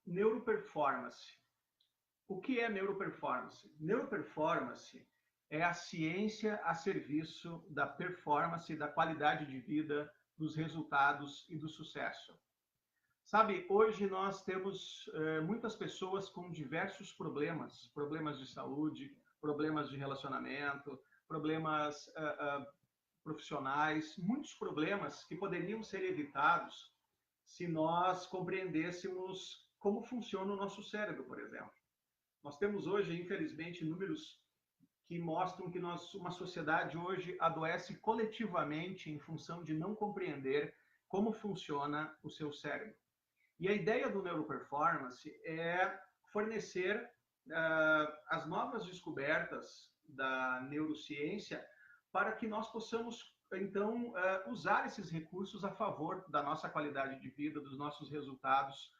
Neuroperformance. O que é neuroperformance? Neuroperformance é a ciência a serviço da performance, da qualidade de vida, dos resultados e do sucesso. Sabe, hoje nós temos muitas pessoas com diversos problemas, problemas de saúde, problemas de relacionamento, problemas profissionais, muitos problemas que poderiam ser evitados se nós compreendêssemos como funciona o nosso cérebro, por exemplo. Nós temos hoje, infelizmente, números que mostram que uma sociedade hoje adoece coletivamente em função de não compreender como funciona o seu cérebro. E a ideia do neuroperformance é fornecer as novas descobertas da neurociência para que nós possamos, então, usar esses recursos a favor da nossa qualidade de vida, dos nossos resultados.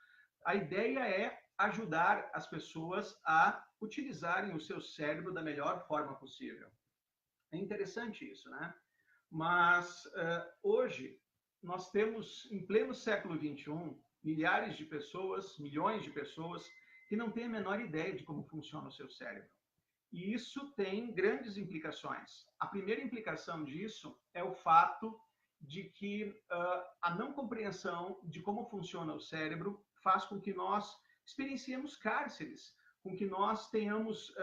A ideia é ajudar as pessoas a utilizarem o seu cérebro da melhor forma possível. É interessante isso, né? Mas hoje nós temos, em pleno século XXI, milhares de pessoas, milhões de pessoas que não têm a menor ideia de como funciona o seu cérebro. E isso tem grandes implicações. A primeira implicação disso é o fato de que a não compreensão de como funciona o cérebro faz com que nós experienciemos cárceres, com que nós tenhamos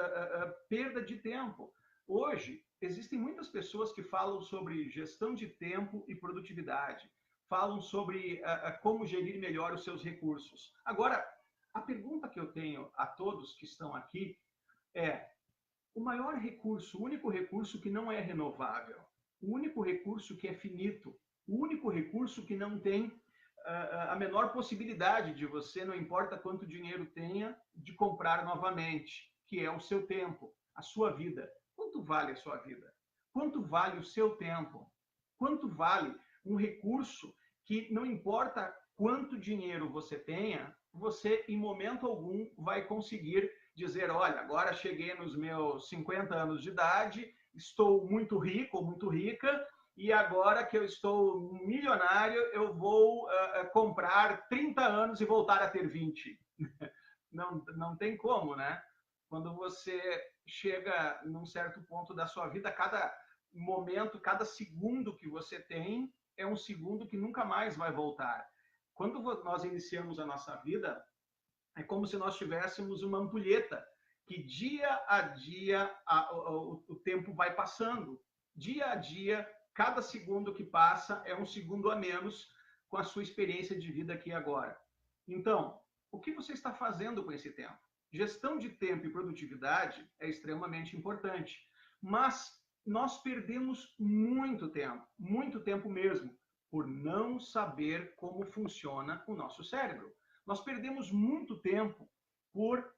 perda de tempo. Hoje, existem muitas pessoas que falam sobre gestão de tempo e produtividade, falam sobre como gerir melhor os seus recursos. Agora, a pergunta que eu tenho a todos que estão aqui é: o maior recurso, o único recurso que não é renovável, o único recurso que é finito, o único recurso que não tem a menor possibilidade de você, não importa quanto dinheiro tenha, de comprar novamente, que é o seu tempo, a sua vida. Quanto vale a sua vida? Quanto vale o seu tempo? Quanto vale um recurso que não importa quanto dinheiro você tenha, você em momento algum vai conseguir dizer: olha, agora cheguei nos meus 50 anos de idade, estou muito rico ou muito rica, e agora que eu estou milionário, eu vou comprar 30 anos e voltar a ter 20. Não tem como, né? Quando você chega num certo ponto da sua vida, cada momento, cada segundo que você tem é um segundo que nunca mais vai voltar. Quando nós iniciamos a nossa vida, é como se nós tivéssemos uma ampulheta que dia a dia o tempo vai passando. Dia a dia, cada segundo que passa é um segundo a menos com a sua experiência de vida aqui e agora. Então, o que você está fazendo com esse tempo? Gestão de tempo e produtividade é extremamente importante, mas nós perdemos muito tempo mesmo, por não saber como funciona o nosso cérebro. Nós perdemos muito tempo por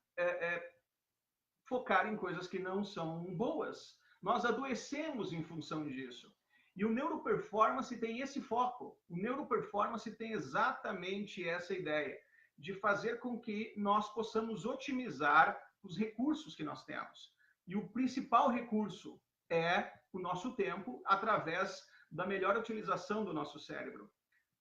focar em coisas que não são boas. Nós adoecemos em função disso. E o neuroperformance tem esse foco. O neuroperformance tem exatamente essa ideia de fazer com que nós possamos otimizar os recursos que nós temos. E o principal recurso é o nosso tempo através da melhor utilização do nosso cérebro.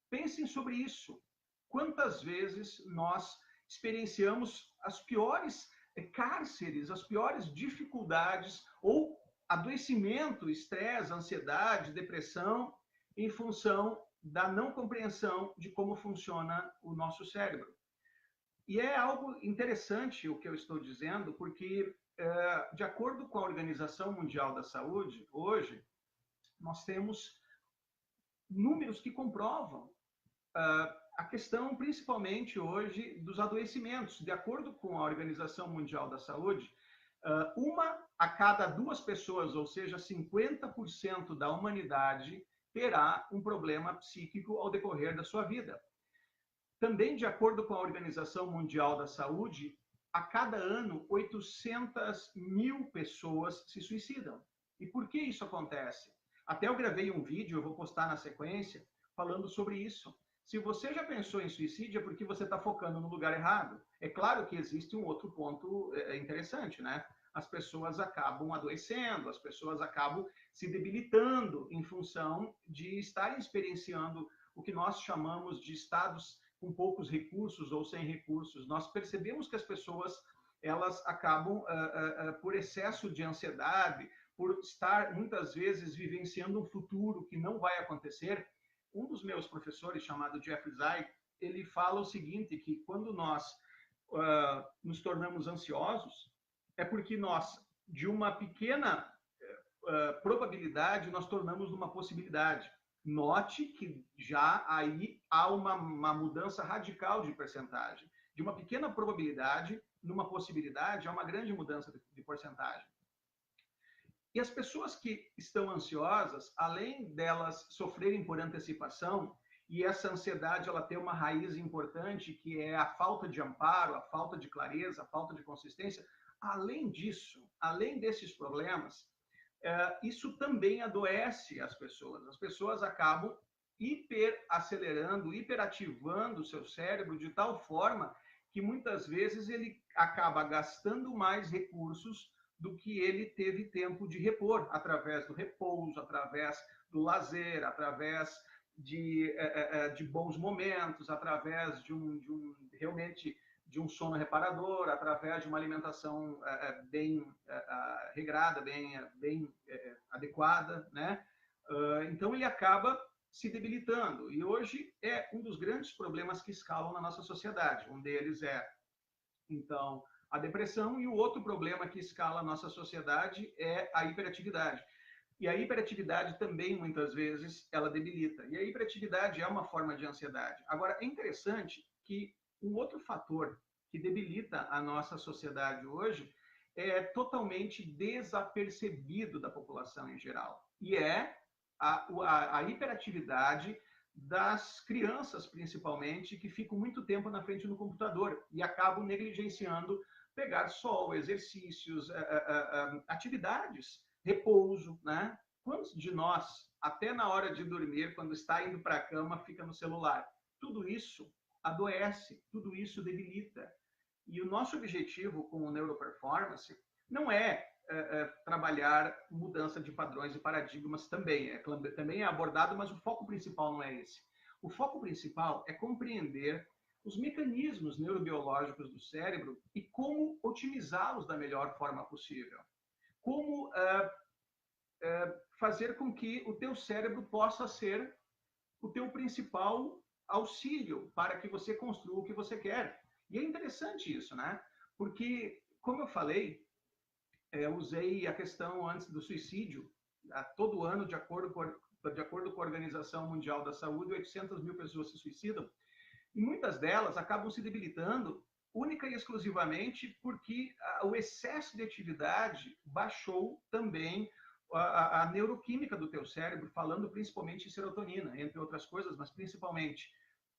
Pensem sobre isso. Quantas vezes nós experienciamos as piores cárceres, as piores dificuldades ou adoecimento, estresse, ansiedade, depressão, em função da não compreensão de como funciona o nosso cérebro. E é algo interessante o que eu estou dizendo, porque, de acordo com a Organização Mundial da Saúde, hoje, nós temos números que comprovam a questão, principalmente hoje, dos adoecimentos. De acordo com a Organização Mundial da Saúde, uma a cada duas pessoas, ou seja, 50% da humanidade, terá um problema psíquico ao decorrer da sua vida. Também, de acordo com a Organização Mundial da Saúde, a cada ano, 800 mil pessoas se suicidam. E por que isso acontece? Até eu gravei um vídeo, eu vou postar na sequência, falando sobre isso. Se você já pensou em suicídio, é porque você está focando no lugar errado. É claro que existe um outro ponto interessante, né? As pessoas acabam adoecendo, as pessoas acabam se debilitando em função de estarem experienciando o que nós chamamos de estados com poucos recursos ou sem recursos. Nós percebemos que as pessoas elas acabam, por excesso de ansiedade, por estar muitas vezes vivenciando um futuro que não vai acontecer. Um dos meus professores, chamado Jeffrey Zeig, ele fala o seguinte, que quando nós nos tornamos ansiosos, é porque nós, de uma pequena probabilidade, nós tornamos numa possibilidade. Note que já aí há uma mudança radical de percentagem. De uma pequena probabilidade, numa possibilidade, há uma grande mudança de porcentagem. E as pessoas que estão ansiosas, além delas sofrerem por antecipação, e essa ansiedade ela tem uma raiz importante, que é a falta de amparo, a falta de clareza, a falta de consistência, além disso, além desses problemas, isso também adoece as pessoas. As pessoas acabam hiperacelerando, hiperativando o seu cérebro de tal forma que muitas vezes ele acaba gastando mais recursos do que ele teve tempo de repor, através do repouso, através do lazer, através de bons momentos, através realmente de um sono reparador, através de uma alimentação bem regrada, bem adequada, né? Então ele acaba se debilitando. E hoje é um dos grandes problemas que escalam na nossa sociedade. Um deles é, então, a depressão, e o outro problema que escala a nossa sociedade é a hiperatividade. E a hiperatividade também, muitas vezes, ela debilita. E a hiperatividade é uma forma de ansiedade. Agora, é interessante que um outro fator que debilita a nossa sociedade hoje é totalmente desapercebido da população em geral. E é a hiperatividade das crianças, principalmente, que ficam muito tempo na frente do computador e acabam negligenciando pegar sol, exercícios, atividades, repouso, né? Quantos de nós, até na hora de dormir, quando está indo para a cama, fica no celular? Tudo isso adoece, tudo isso debilita. E o nosso objetivo com o Neuroperformance não é trabalhar mudança de padrões e paradigmas também é abordado, mas o foco principal não é esse. O foco principal é compreender os mecanismos neurobiológicos do cérebro e como otimizá-los da melhor forma possível. Como fazer com que o teu cérebro possa ser o teu principal auxílio para que você construa o que você quer. E é interessante isso, né? Porque, como eu falei, eu usei a questão antes do suicídio. Todo ano, de acordo com a Organização Mundial da Saúde, 800 mil pessoas se suicidam. E muitas delas acabam se debilitando única e exclusivamente porque o excesso de atividade baixou também a neuroquímica do teu cérebro, falando principalmente em serotonina, entre outras coisas, mas principalmente.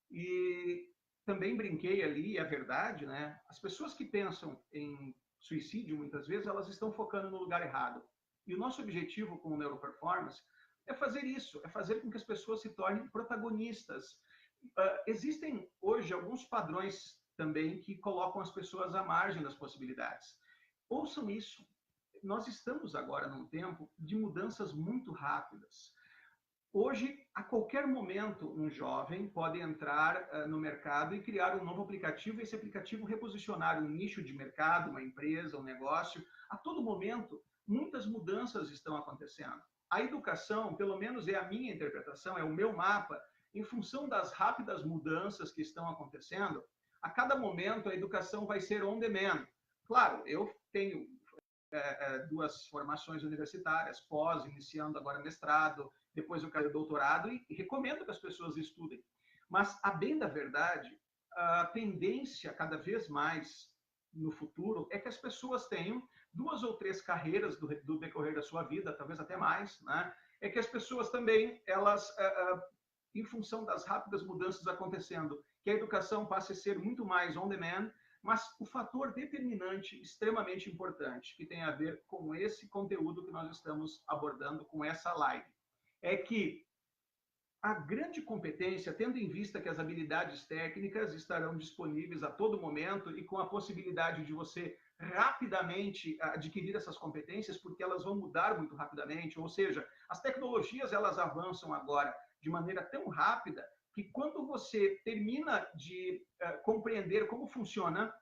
E também brinquei ali, é verdade, né? As pessoas que pensam em suicídio, muitas vezes, elas estão focando no lugar errado. E o nosso objetivo com o Neuroperformance é fazer isso, é fazer com que as pessoas se tornem protagonistas. Existem hoje alguns padrões também que colocam as pessoas à margem das possibilidades. Ouçam isso. Nós estamos agora num tempo de mudanças muito rápidas. Hoje, a qualquer momento, um jovem pode entrar no mercado e criar um novo aplicativo, e esse aplicativo reposicionar um nicho de mercado, uma empresa, um negócio. A todo momento, muitas mudanças estão acontecendo. A educação, pelo menos é a minha interpretação, é o meu mapa, em função das rápidas mudanças que estão acontecendo, a cada momento a educação vai ser on demand. Claro, eu tenho duas formações universitárias, pós, iniciando agora mestrado, depois eu quero doutorado, e recomendo que as pessoas estudem. Mas, a bem da verdade, a tendência cada vez mais no futuro é que as pessoas tenham 2 ou 3 carreiras do decorrer da sua vida, talvez até mais, né? É que as pessoas também, elas, em função das rápidas mudanças acontecendo, que a educação passe a ser muito mais on demand, mas o fator determinante, extremamente importante, que tem a ver com esse conteúdo que nós estamos abordando com essa live, é que a grande competência, tendo em vista que as habilidades técnicas estarão disponíveis a todo momento e com a possibilidade de você rapidamente adquirir essas competências, porque elas vão mudar muito rapidamente, ou seja, as tecnologias elas avançam agora de maneira tão rápida que quando você termina de compreender como funciona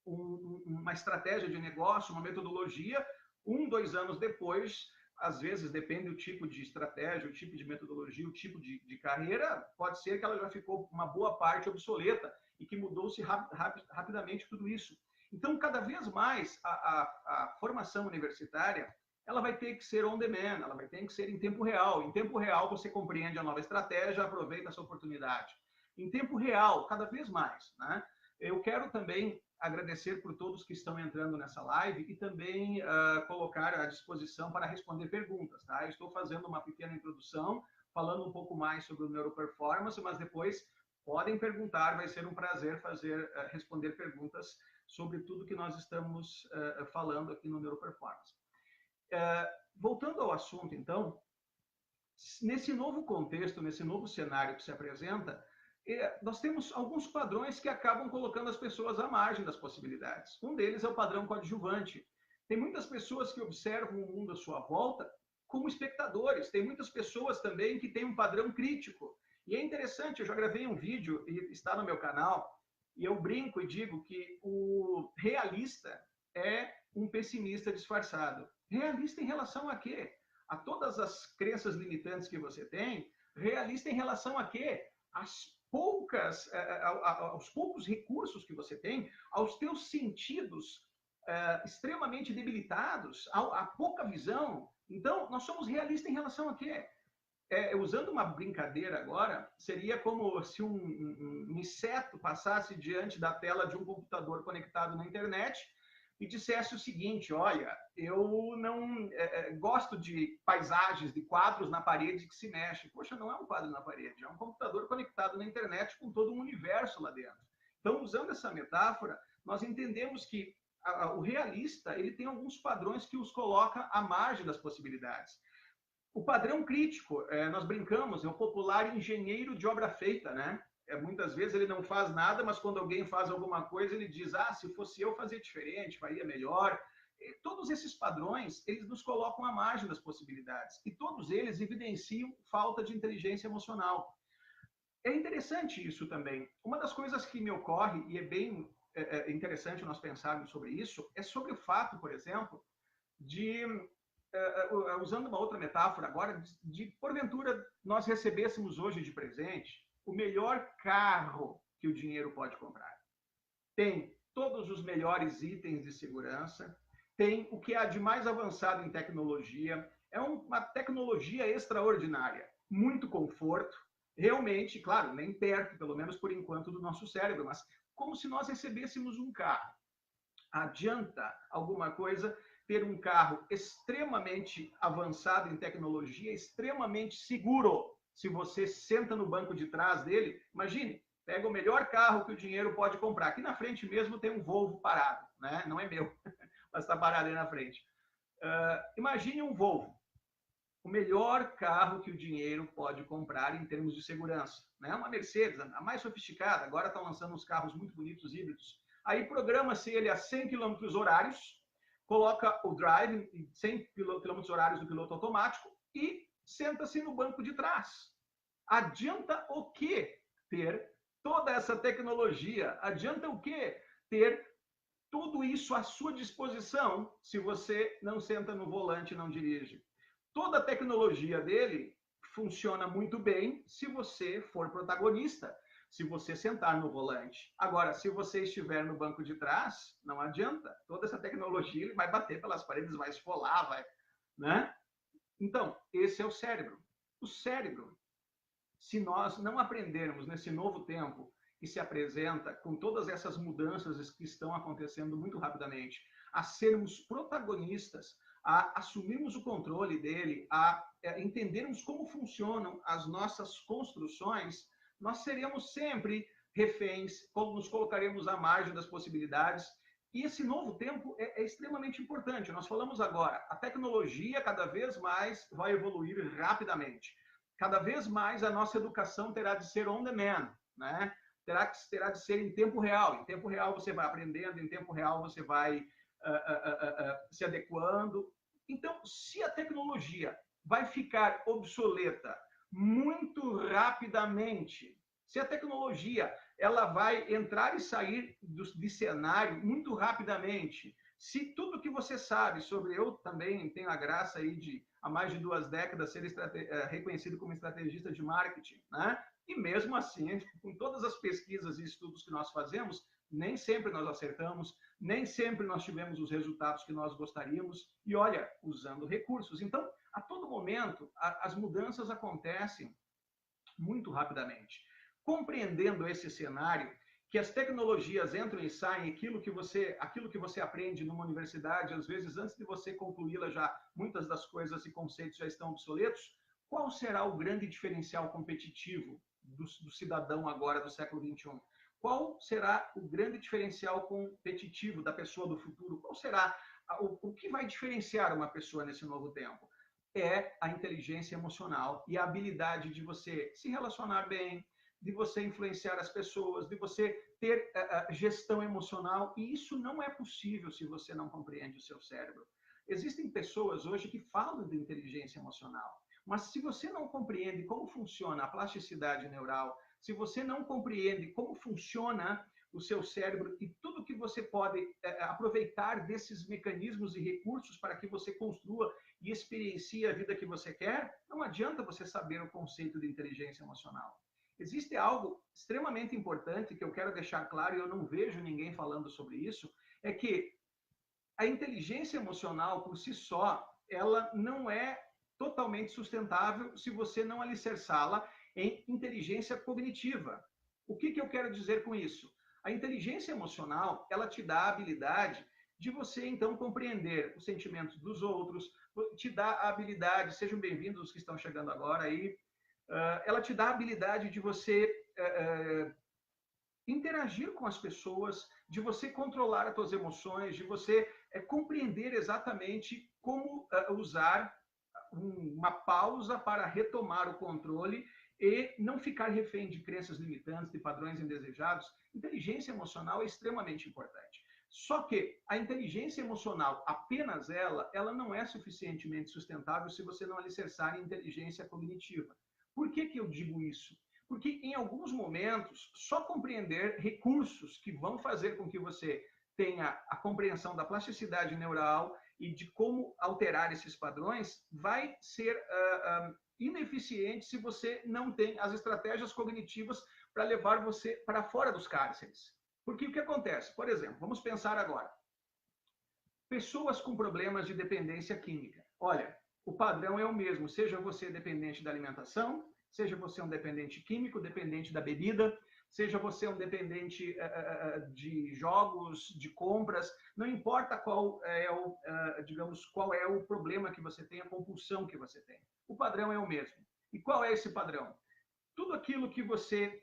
uma estratégia de negócio, uma metodologia, 2 anos depois, às vezes depende do tipo de estratégia, o tipo de metodologia, o tipo de carreira, pode ser que ela já ficou uma boa parte obsoleta e que mudou-se rapidamente tudo isso. Então, cada vez mais, a formação universitária, ela vai ter que ser on demand, ela vai ter que ser em tempo real. Em tempo real, você compreende a nova estratégia, aproveita essa oportunidade. Em tempo real, cada vez mais, né? Eu quero também agradecer por todos que estão entrando nessa live e também colocar à disposição para responder perguntas, tá? Eu estou fazendo uma pequena introdução, falando um pouco mais sobre o neuroperformance, mas depois podem perguntar, vai ser um prazer responder perguntas sobre tudo que nós estamos falando aqui no neuroperformance. Voltando ao assunto, então, nesse novo contexto, nesse novo cenário que se apresenta, nós temos alguns padrões que acabam colocando as pessoas à margem das possibilidades. Um deles é o padrão coadjuvante. Tem muitas pessoas que observam o mundo à sua volta como espectadores. Tem muitas pessoas também que têm um padrão crítico. E é interessante, eu já gravei um vídeo, e está no meu canal, e eu brinco e digo que o realista é um pessimista disfarçado. Realista em relação a quê? A todas as crenças limitantes que você tem, realista em relação a quê? Aos poucos recursos que você tem, aos teus sentidos extremamente debilitados, a pouca visão. Então, nós somos realistas em relação a quê? Usando uma brincadeira agora, seria como se um inseto passasse diante da tela de um computador conectado na internet e dissesse o seguinte: olha, eu não gosto de paisagens, de quadros na parede que se mexem. Poxa, não é um quadro na parede, é um computador conectado na internet com todo um universo lá dentro. Então, usando essa metáfora, nós entendemos que o realista ele tem alguns padrões que os coloca à margem das possibilidades. O padrão crítico, nós brincamos, é o popular engenheiro de obra feita, né? Muitas vezes ele não faz nada, mas quando alguém faz alguma coisa, ele diz: se fosse eu fazer diferente, faria melhor. E todos esses padrões, eles nos colocam à margem das possibilidades. E todos eles evidenciam falta de inteligência emocional. É interessante isso também. Uma das coisas que me ocorre, e é bem interessante nós pensarmos sobre isso, é sobre o fato, por exemplo, de usando uma outra metáfora agora, de porventura nós recebêssemos hoje de presente o melhor carro que o dinheiro pode comprar. Tem todos os melhores itens de segurança, tem o que há de mais avançado em tecnologia, é uma tecnologia extraordinária, muito conforto, realmente, claro, nem perto, pelo menos por enquanto, do nosso cérebro, mas como se nós recebêssemos um carro. Adianta alguma coisa ter um carro extremamente avançado em tecnologia, extremamente seguro. Se você senta no banco de trás dele, imagine, pega o melhor carro que o dinheiro pode comprar. Aqui na frente mesmo tem um Volvo parado, né? Não é meu, mas está parado aí na frente. Imagine um Volvo, o melhor carro que o dinheiro pode comprar em termos de segurança, né? Uma Mercedes, a mais sofisticada, agora estão lançando uns carros muito bonitos, híbridos. Aí programa-se ele a 100 km horários, coloca o drive em 100 km horários do piloto automático e senta-se no banco de trás. Adianta o que ter toda essa tecnologia? Adianta o que ter tudo isso à sua disposição se você não senta no volante e não dirige? Toda a tecnologia dele funciona muito bem se você for protagonista, se você sentar no volante. Agora, se você estiver no banco de trás, não adianta. Toda essa tecnologia ele vai bater pelas paredes, vai esfolar, vai, né? Então, esse é o cérebro. O cérebro, se nós não aprendermos nesse novo tempo que se apresenta, com todas essas mudanças que estão acontecendo muito rapidamente, a sermos protagonistas, a assumirmos o controle dele, a entendermos como funcionam as nossas construções, nós seremos sempre reféns, nos colocaremos à margem das possibilidades. E esse novo tempo é extremamente importante. Nós falamos agora, a tecnologia cada vez mais vai evoluir rapidamente. Cada vez mais a nossa educação terá de ser on demand, né? Terá de ser em tempo real. Em tempo real você vai aprendendo, em tempo real você vai se adequando. Então, se a tecnologia vai ficar obsoleta muito rapidamente. Se a tecnologia ela vai entrar e sair de cenário muito rapidamente, se tudo que você sabe sobre, eu também tenho a graça aí de há mais de 2 décadas ser reconhecido como estrategista de marketing, né? E mesmo assim, com todas as pesquisas e estudos que nós fazemos, nem sempre nós acertamos, nem sempre nós tivemos os resultados que nós gostaríamos, e olha, usando recursos. Então, a todo momento, as mudanças acontecem muito rapidamente. Compreendendo esse cenário, que as tecnologias entram e saem, aquilo que você aprende numa universidade, às vezes antes de você concluí-la já, muitas das coisas e conceitos já estão obsoletos, qual será o grande diferencial competitivo do cidadão agora do século XXI? Qual será o grande diferencial competitivo da pessoa do futuro? Qual será o que vai diferenciar uma pessoa nesse novo tempo? É a inteligência emocional e a habilidade de você se relacionar bem, de você influenciar as pessoas, de você ter gestão emocional, e isso não é possível se você não compreende o seu cérebro. Existem pessoas hoje que falam de inteligência emocional, mas se você não compreende como funciona a plasticidade neural, se você não compreende como funciona o seu cérebro e tudo que você pode aproveitar desses mecanismos e recursos para que você construa e experiencie a vida que você quer, não adianta você saber o conceito de inteligência emocional. Existe algo extremamente importante que eu quero deixar claro, e eu não vejo ninguém falando sobre isso, é que a inteligência emocional por si só, ela não é totalmente sustentável se você não alicerçá-la em inteligência cognitiva. O que eu quero dizer com isso? A inteligência emocional, ela te dá a habilidade de você, então, compreender os sentimentos dos outros, te dá a habilidade, sejam bem-vindos os que estão chegando agora aí, ela te dá a habilidade de você interagir com as pessoas, de você controlar as suas emoções, de você compreender exatamente como usar uma pausa para retomar o controle e não ficar refém de crenças limitantes, de padrões indesejados. Inteligência emocional é extremamente importante. Só que a inteligência emocional, apenas ela não é suficientemente sustentável se você não alicerçar em inteligência cognitiva. Por que eu digo isso? Porque em alguns momentos, só compreender recursos que vão fazer com que você tenha a compreensão da plasticidade neural e de como alterar esses padrões vai ser ineficiente se você não tem as estratégias cognitivas para levar você para fora dos cárceres. Porque o que acontece? Por exemplo, vamos pensar agora. Pessoas com problemas de dependência química. Olha, o padrão é o mesmo, seja você dependente da alimentação, seja você um dependente químico, dependente da bebida, seja você um dependente de jogos, de compras, não importa qual é qual é o problema que você tem, a compulsão que você tem. O padrão é o mesmo. E qual é esse padrão? Tudo aquilo que você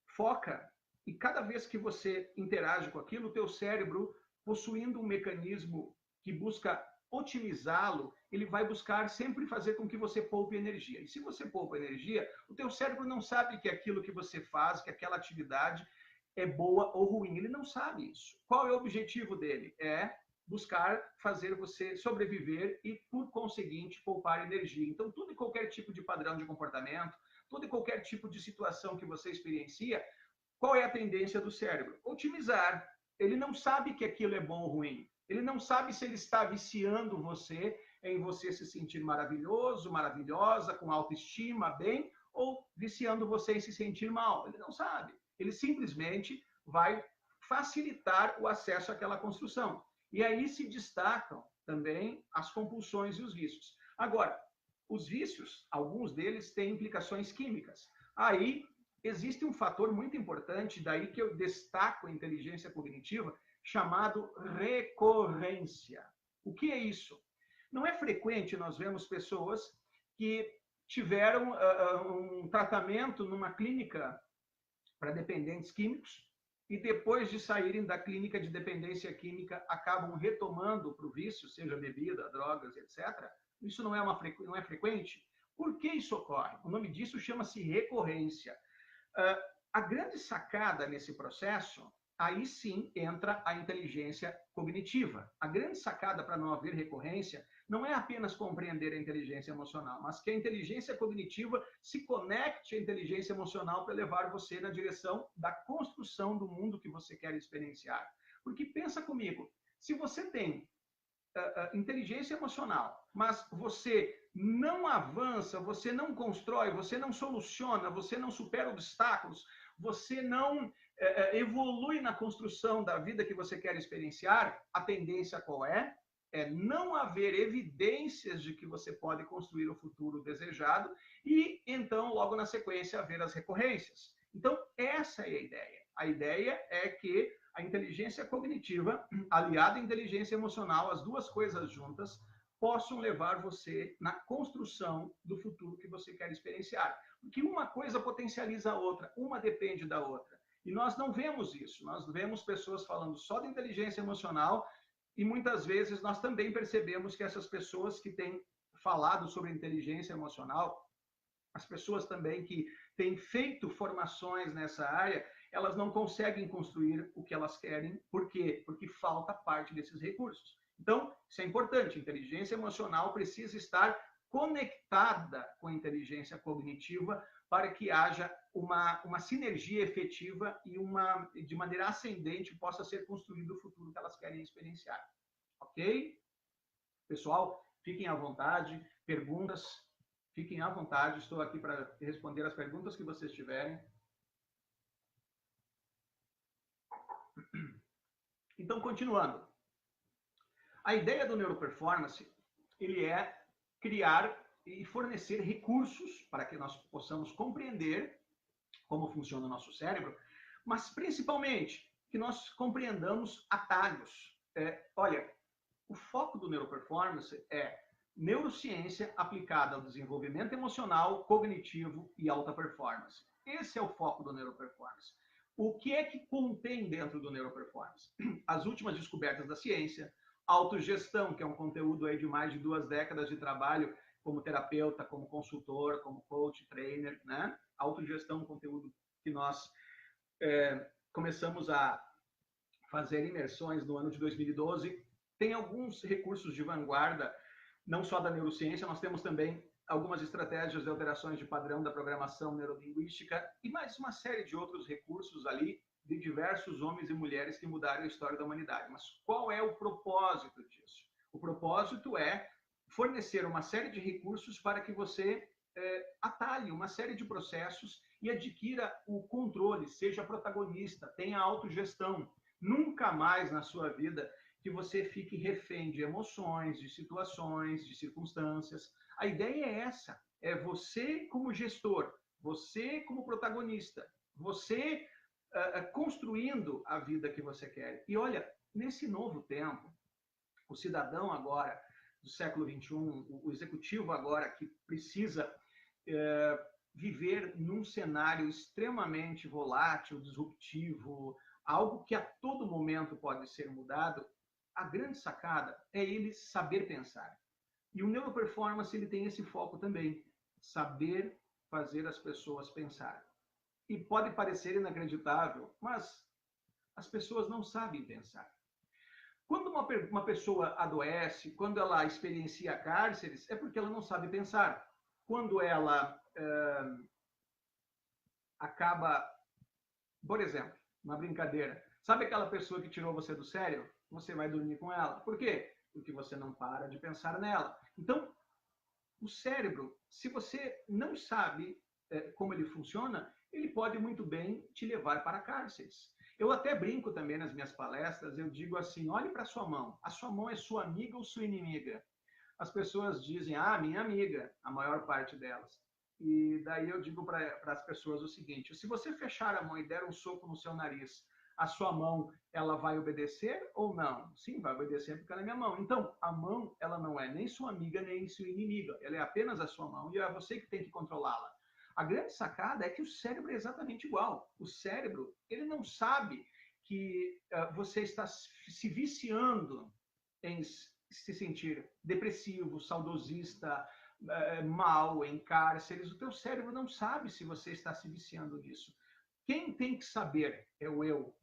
foca e cada vez que você interage com aquilo, o teu cérebro, possuindo um mecanismo que busca otimizá-lo, ele vai buscar sempre fazer com que você poupe energia. E se você poupa energia, o teu cérebro não sabe que aquilo que você faz, que aquela atividade é boa ou ruim. Ele não sabe isso. Qual é o objetivo dele? É buscar fazer você sobreviver e, por conseguinte, poupar energia. Então, tudo e qualquer tipo de padrão de comportamento, todo e qualquer tipo de situação que você experiencia, qual é a tendência do cérebro? Otimizar. Ele não sabe que aquilo é bom ou ruim. Ele não sabe se ele está viciando você em você se sentir maravilhoso, maravilhosa, com autoestima, bem, ou viciando você em se sentir mal. Ele não sabe. Ele simplesmente vai facilitar o acesso àquela construção. E aí se destacam também as compulsões e os vícios. Agora, os vícios, alguns deles têm implicações químicas. Aí existe um fator muito importante, daí que eu destaco a inteligência cognitiva, chamado recorrência. O que é isso? Não é frequente nós vemos pessoas que tiveram um tratamento numa clínica para dependentes químicos e depois de saírem da clínica de dependência química acabam retomando para o vício, seja bebida, drogas, etc. Isso não é frequente? Por que isso ocorre? O nome disso chama-se recorrência. A grande sacada nesse processo aí sim entra a inteligência cognitiva. A grande sacada para não haver recorrência não é apenas compreender a inteligência emocional, mas que a inteligência cognitiva se conecte à inteligência emocional para levar você na direção da construção do mundo que você quer experienciar. Porque pensa comigo, se você tem inteligência emocional, mas você não avança, você não constrói, você não soluciona, você não supera obstáculos, você não evolui na construção da vida que você quer experienciar, a tendência qual é? É não haver evidências de que você pode construir o futuro desejado e, então, logo na sequência, haver as recorrências. Então, essa é a ideia. A ideia é que a inteligência cognitiva, aliada à inteligência emocional, as duas coisas juntas, possam levar você na construção do futuro que você quer experienciar. Porque uma coisa potencializa a outra, uma depende da outra. E nós não vemos isso. Nós vemos pessoas falando só de inteligência emocional e muitas vezes nós também percebemos que essas pessoas que têm falado sobre inteligência emocional, as pessoas também que têm feito formações nessa área, elas não conseguem construir o que elas querem. Por quê? Porque falta parte desses recursos. Então, isso é importante. Inteligência emocional precisa estar conectada com a inteligência cognitiva para que haja uma sinergia efetiva e de maneira ascendente possa ser construído o futuro que elas querem experienciar. Ok? Pessoal, fiquem à vontade. Perguntas, fiquem à vontade. Estou aqui para responder as perguntas que vocês tiverem. Então, continuando. A ideia do neuroperformance, ele é criar e fornecer recursos para que nós possamos compreender como funciona o nosso cérebro, mas principalmente que nós compreendamos atalhos. Olha, o foco do neuroperformance é neurociência aplicada ao desenvolvimento emocional, cognitivo e alta performance. Esse é o foco do neuroperformance. O que é que contém dentro do neuroperformance? As últimas descobertas da ciência, autogestão, que é um conteúdo aí de mais de 2 décadas de trabalho como terapeuta, como consultor, como coach, trainer, né? Autogestão, um conteúdo que nós começamos a fazer imersões no ano de 2012. Tem alguns recursos de vanguarda, não só da neurociência, nós temos também algumas estratégias de alterações de padrão da programação neurolinguística e mais uma série de outros recursos ali de diversos homens e mulheres que mudaram a história da humanidade. Mas qual é o propósito disso? O propósito é fornecer uma série de recursos para que você atalhe uma série de processos e adquira o controle, seja protagonista, tenha autogestão. Nunca mais na sua vida que você fique refém de emoções, de situações, de circunstâncias. A ideia é essa, é você como gestor, você como protagonista, você construindo a vida que você quer. E olha, nesse novo tempo, o cidadão agora do século XXI, o executivo agora que precisa viver num cenário extremamente volátil, disruptivo, algo que a todo momento pode ser mudado, a grande sacada é ele saber pensar. E o neuroperformance ele tem esse foco também, saber fazer as pessoas pensar. E pode parecer inacreditável, mas as pessoas não sabem pensar. Quando uma pessoa adoece, quando ela experiencia cárceres, é porque ela não sabe pensar. Quando ela acaba, por exemplo, uma brincadeira, sabe aquela pessoa que tirou você do sério? Você vai dormir com ela. Por quê? Porque você não para de pensar nela. Então, o cérebro, se você não sabe como ele funciona, ele pode muito bem te levar para cárceres. Eu até brinco também nas minhas palestras, eu digo assim, olhe para a sua mão. A sua mão é sua amiga ou sua inimiga? As pessoas dizem, minha amiga, a maior parte delas. E daí eu digo para as pessoas o seguinte, se você fechar a mão e der um soco no seu nariz, a sua mão, ela vai obedecer ou não? Sim, vai obedecer porque ela é minha mão. Então, a mão, ela não é nem sua amiga, nem sua inimiga. Ela é apenas a sua mão e é você que tem que controlá-la. A grande sacada é que o cérebro é exatamente igual. O cérebro, ele não sabe que você está se viciando em se sentir depressivo, saudosista, mal, em cárceres. O teu cérebro não sabe se você está se viciando nisso. Quem tem que saber é o eu.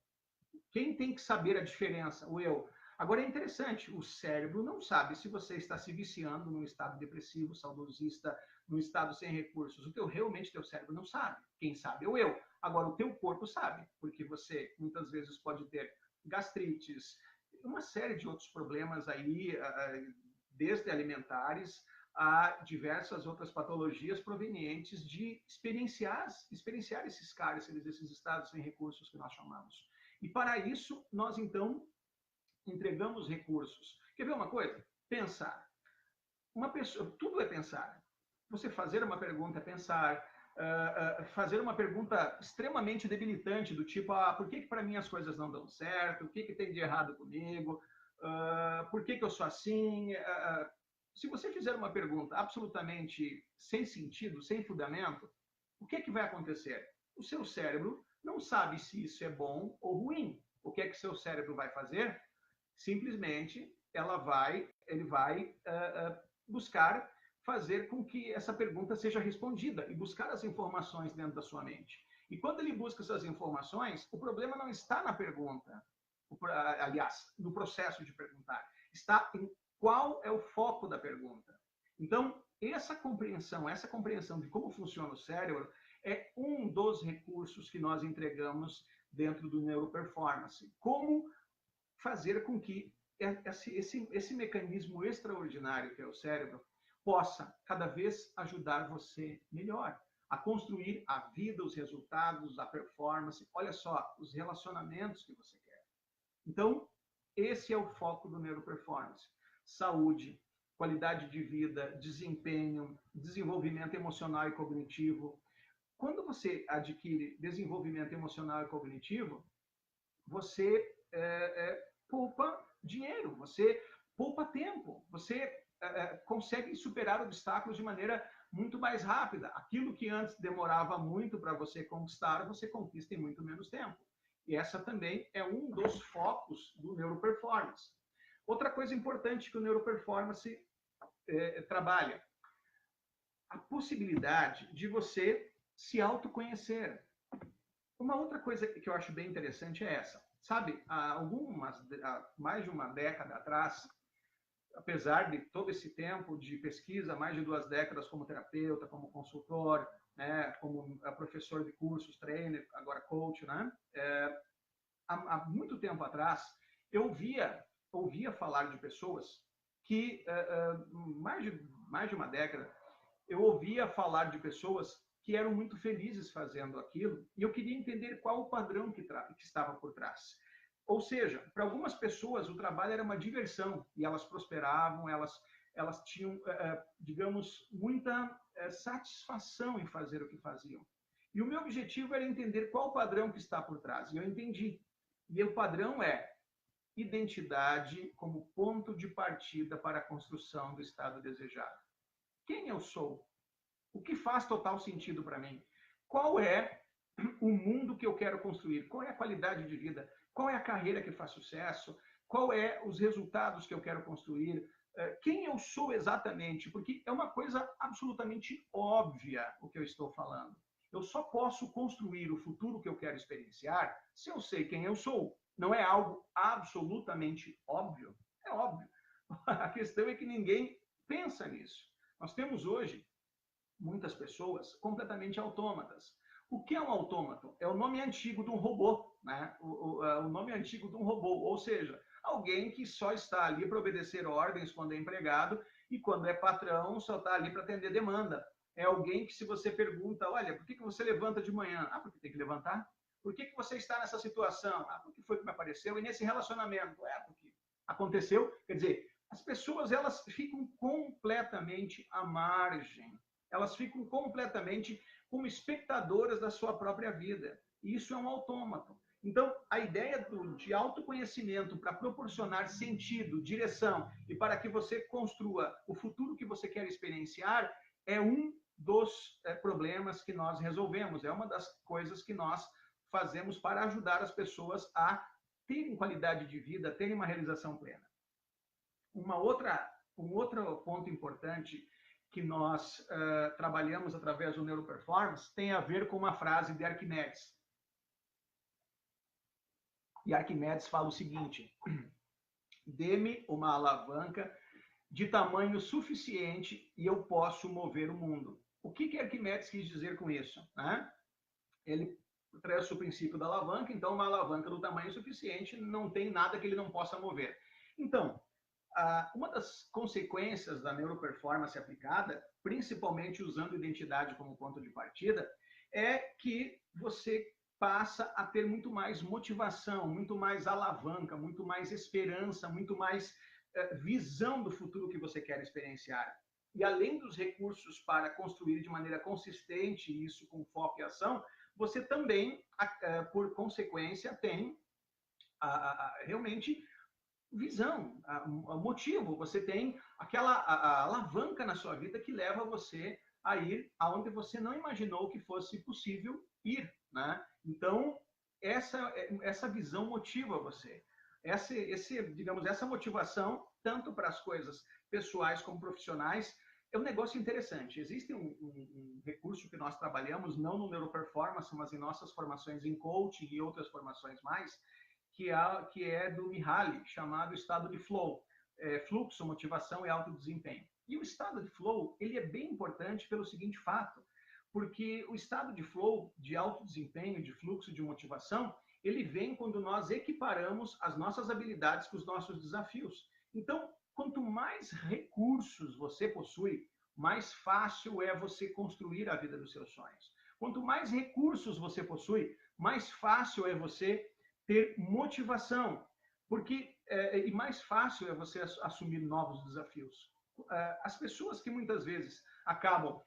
Quem tem que saber a diferença? O eu. Agora é interessante, o cérebro não sabe se você está se viciando num estado depressivo, saudosista, num estado sem recursos. O teu realmente teu cérebro não sabe. Quem sabe é o eu. Agora o teu corpo sabe, porque você muitas vezes pode ter gastrites, uma série de outros problemas aí, desde alimentares a diversas outras patologias provenientes de experienciar esses cárceres, esses estados sem recursos que nós chamamos. E para isso, nós então entregamos recursos. Quer ver uma coisa? Pensar. Uma pessoa, tudo é pensar. Você fazer uma pergunta é pensar. Fazer uma pergunta extremamente debilitante do tipo, por que para mim as coisas não dão certo? O que tem de errado comigo? Por que eu sou assim? Se você fizer uma pergunta absolutamente sem sentido, sem fundamento, o que vai acontecer? O seu cérebro não sabe se isso é bom ou ruim. O que seu cérebro vai fazer? Simplesmente ele vai buscar fazer com que essa pergunta seja respondida e buscar as informações dentro da sua mente. E quando ele busca essas informações, o problema não está na pergunta, aliás, no processo de perguntar, está em qual é o foco da pergunta. Então, essa compreensão de como funciona o cérebro é um dos recursos que nós entregamos dentro do Neuroperformance. Como fazer com que esse mecanismo extraordinário que é o cérebro possa cada vez ajudar você melhor a construir a vida, os resultados, a performance, olha só, os relacionamentos que você quer. Então, esse é o foco do Neuroperformance. Saúde, qualidade de vida, desempenho, desenvolvimento emocional e cognitivo. Quando você adquire desenvolvimento emocional e cognitivo, você poupa dinheiro, você poupa tempo, você consegue superar obstáculos de maneira muito mais rápida. Aquilo que antes demorava muito para você conquistar, você conquista em muito menos tempo. E essa também é um dos focos do Neuroperformance. Outra coisa importante que o Neuroperformance trabalha, a possibilidade de você se autoconhecer. Uma outra coisa que eu acho bem interessante é essa. Sabe, há mais de uma década atrás, apesar de todo esse tempo de pesquisa, mais de 2 décadas como terapeuta, como consultor, né, como professor de cursos, trainer, agora coach, né? Há muito tempo atrás, eu ouvia falar de pessoas que, mais de uma década, eu ouvia falar de pessoas que eram muito felizes fazendo aquilo, e eu queria entender qual o padrão que estava por trás. Ou seja, para algumas pessoas o trabalho era uma diversão, e elas prosperavam, elas tinham, digamos, muita satisfação em fazer o que faziam. E o meu objetivo era entender qual o padrão que está por trás, e eu entendi. E o padrão é identidade como ponto de partida para a construção do estado desejado. Quem eu sou? O que faz total sentido para mim? Qual é o mundo que eu quero construir? Qual é a qualidade de vida? Qual é a carreira que faz sucesso? Qual é os resultados que eu quero construir? Quem eu sou exatamente? Porque é uma coisa absolutamente óbvia o que eu estou falando. Eu só posso construir o futuro que eu quero experienciar se eu sei quem eu sou. Não é algo absolutamente óbvio? É óbvio. A questão é que ninguém pensa nisso. Nós temos hoje muitas pessoas completamente autômatas. O que é um autômato? É o nome antigo de um robô, né? O nome antigo de um robô, ou seja, alguém que só está ali para obedecer ordens quando é empregado e quando é patrão só está ali para atender demanda. É alguém que se você pergunta, olha, por que você levanta de manhã? Ah, porque tem que levantar. Por que você está nessa situação? Ah, porque foi que me apareceu. E nesse relacionamento? Porque aconteceu. Quer dizer, as pessoas elas ficam completamente à margem. Elas ficam completamente como espectadoras da sua própria vida. E isso é um autômato. Então, a ideia de autoconhecimento para proporcionar sentido, direção e para que você construa o futuro que você quer experienciar é um dos problemas que nós resolvemos, é uma das coisas que nós fazemos para ajudar as pessoas a terem qualidade de vida, terem uma realização plena. Um outro ponto importante que nós trabalhamos através do Neuroperformance tem a ver com uma frase de Arquimedes. E Arquimedes fala o seguinte: dê-me uma alavanca de tamanho suficiente e eu posso mover o mundo. O que Arquimedes quis dizer com isso? Né? Ele traz o princípio da alavanca, então uma alavanca do tamanho suficiente não tem nada que ele não possa mover. Então, uma das consequências da neuroperformance aplicada, principalmente usando identidade como ponto de partida, é que você passa a ter muito mais motivação, muito mais alavanca, muito mais esperança, muito mais visão do futuro que você quer experienciar. E além dos recursos para construir de maneira consistente isso com foco e ação, você também, por consequência, tem realmente visão, motivo. Você tem aquela alavanca na sua vida que leva você a ir aonde você não imaginou que fosse possível ir, né? Então, essa visão motiva você. Digamos, essa motivação, tanto para as coisas pessoais como profissionais, é um negócio interessante. Existe um recurso que nós trabalhamos, não no Neuroperformance, mas em nossas formações em coaching e outras formações mais, que é do Mihaly, chamado estado de flow, fluxo, motivação e alto desempenho. E o estado de flow, ele é bem importante pelo seguinte fato, porque o estado de flow, de alto desempenho, de fluxo, de motivação, ele vem quando nós equiparamos as nossas habilidades com os nossos desafios. Então, quanto mais recursos você possui, mais fácil é você construir a vida dos seus sonhos. Quanto mais recursos você possui, mais fácil é você ter motivação, porque e mais fácil é você assumir novos desafios. As pessoas que muitas vezes acabam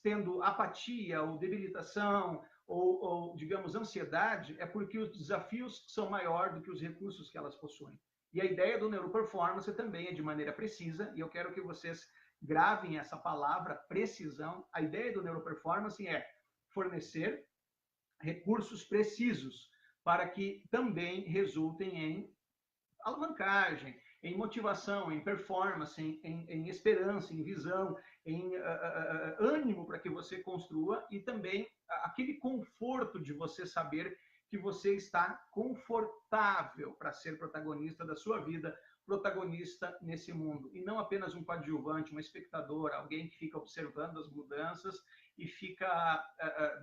tendo apatia ou debilitação ou digamos, ansiedade, é porque os desafios são maiores do que os recursos que elas possuem. E a ideia do neuroperformance também é de maneira precisa, e eu quero que vocês gravem essa palavra, precisão. A ideia do neuroperformance é fornecer recursos precisos para que também resultem em alavancagem, em motivação, em performance, em esperança, em visão, em ânimo para que você construa e também aquele conforto de você saber que você está confortável para ser protagonista da sua vida, protagonista nesse mundo, e não apenas um coadjuvante, um espectador, alguém que fica observando as mudanças e fica,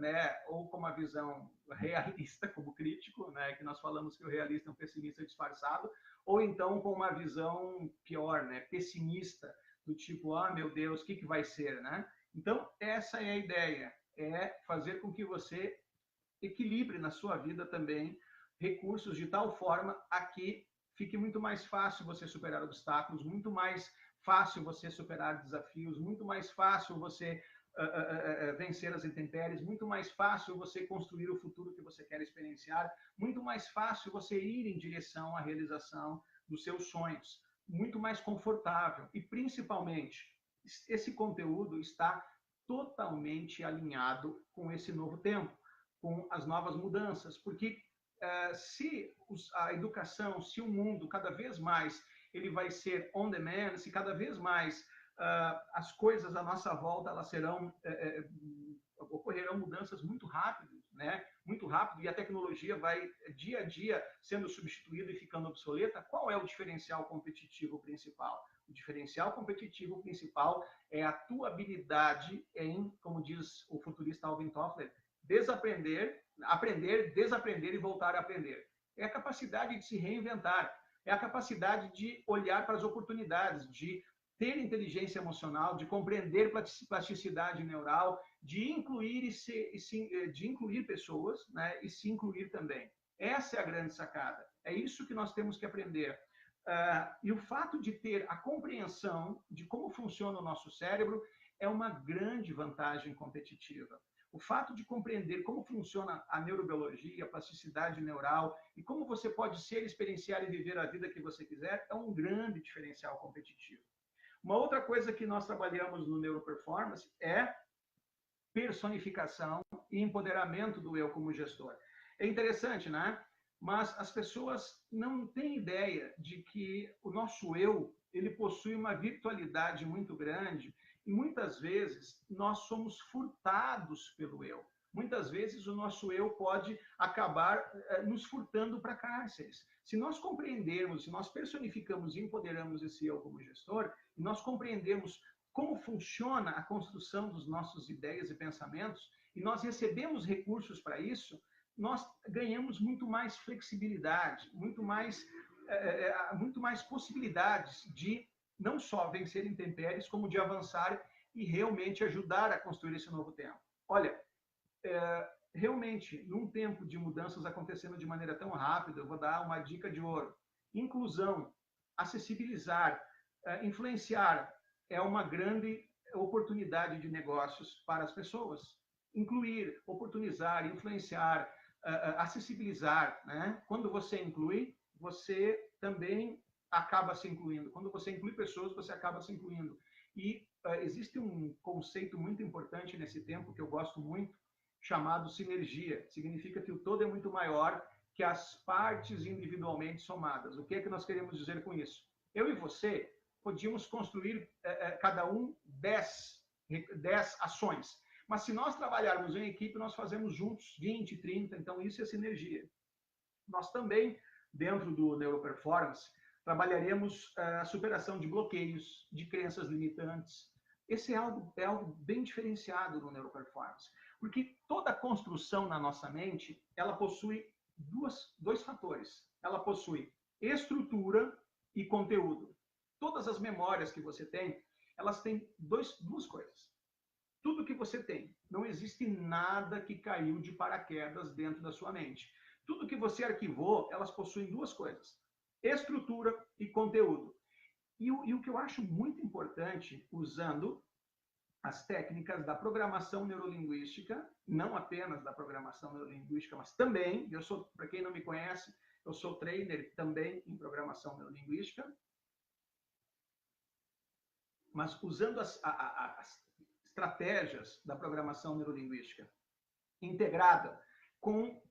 né, ou com uma visão realista como crítico, né, que nós falamos que o realista é um pessimista disfarçado, ou então com uma visão pior, né, pessimista, do tipo, ah, meu Deus, o que vai ser, né? Então, essa é a ideia, é fazer com que você equilibre na sua vida também recursos de tal forma a que fique muito mais fácil você superar obstáculos, muito mais fácil você superar desafios, muito mais fácil você vencer as intempéries, muito mais fácil você construir o futuro que você quer experienciar, muito mais fácil você ir em direção à realização dos seus sonhos, muito mais confortável e, principalmente, esse conteúdo está totalmente alinhado com esse novo tempo, com as novas mudanças, porque se a educação, se o mundo cada vez mais ele vai ser on demand, se cada vez mais as coisas à nossa volta elas serão ocorrerão mudanças muito rápido, né? Muito rápido, e a tecnologia vai dia a dia sendo substituída e ficando obsoleta. Qual é o diferencial competitivo principal? O diferencial competitivo principal é a tua habilidade em, como diz o futurista Alvin Toffler, desaprender, aprender, desaprender e voltar a aprender. É a capacidade de se reinventar, é a capacidade de olhar para as oportunidades, de ter inteligência emocional, de compreender plasticidade neural, de incluir de incluir pessoas, né, e se incluir também. Essa é a grande sacada. É isso que nós temos que aprender. E o fato de ter a compreensão de como funciona o nosso cérebro é uma grande vantagem competitiva. O fato de compreender como funciona a neurobiologia, a plasticidade neural e como você pode ser, experienciar e viver a vida que você quiser é um grande diferencial competitivo. Uma outra coisa que nós trabalhamos no Neuroperformance é personificação e empoderamento do eu como gestor. É interessante, né? Mas as pessoas não têm ideia de que o nosso eu, ele possui uma virtualidade muito grande e muitas vezes nós somos furtados pelo eu. muitas vezes o nosso eu pode acabar nos furtando para cárceres. Se nós compreendermos, se nós personificamos e empoderamos esse eu como gestor, e nós compreendemos como funciona a construção dos nossos ideias e pensamentos, e nós recebemos recursos para isso, nós ganhamos muito mais flexibilidade, muito mais possibilidades de não só vencer intempéries, como de avançar e realmente ajudar a construir esse novo tempo. Olha, realmente, num tempo de mudanças acontecendo de maneira tão rápida, eu vou dar uma dica de ouro. Inclusão, acessibilizar, influenciar é uma grande oportunidade de negócios para as pessoas. Incluir, oportunizar, influenciar, acessibilizar, né? Quando você inclui, você também acaba se incluindo. Quando você inclui pessoas, você acaba se incluindo. E existe um conceito muito importante nesse tempo, que eu gosto muito, chamado sinergia. Significa que o todo é muito maior que as partes individualmente somadas. O que é que nós queremos dizer com isso? Eu e você podíamos construir, cada um, 10 ações. Mas se nós trabalharmos em equipe, nós fazemos juntos 20, 30, então isso é sinergia. Nós também, dentro do Neuroperformance, trabalharemos a superação de bloqueios, de crenças limitantes. Esse é algo bem diferenciado no Neuroperformance, porque toda construção na nossa mente, ela possui dois fatores. Ela possui estrutura e conteúdo. Todas as memórias que você tem, elas têm duas coisas. Tudo que você tem. Não existe nada que caiu de paraquedas dentro da sua mente. Tudo que você arquivou, elas possuem duas coisas: estrutura e conteúdo. E o que eu acho muito importante, usando as técnicas da programação neurolinguística, não apenas da programação neurolinguística, mas também, para quem não me conhece, eu sou trainer também em programação neurolinguística, mas usando as estratégias da programação neurolinguística integrada com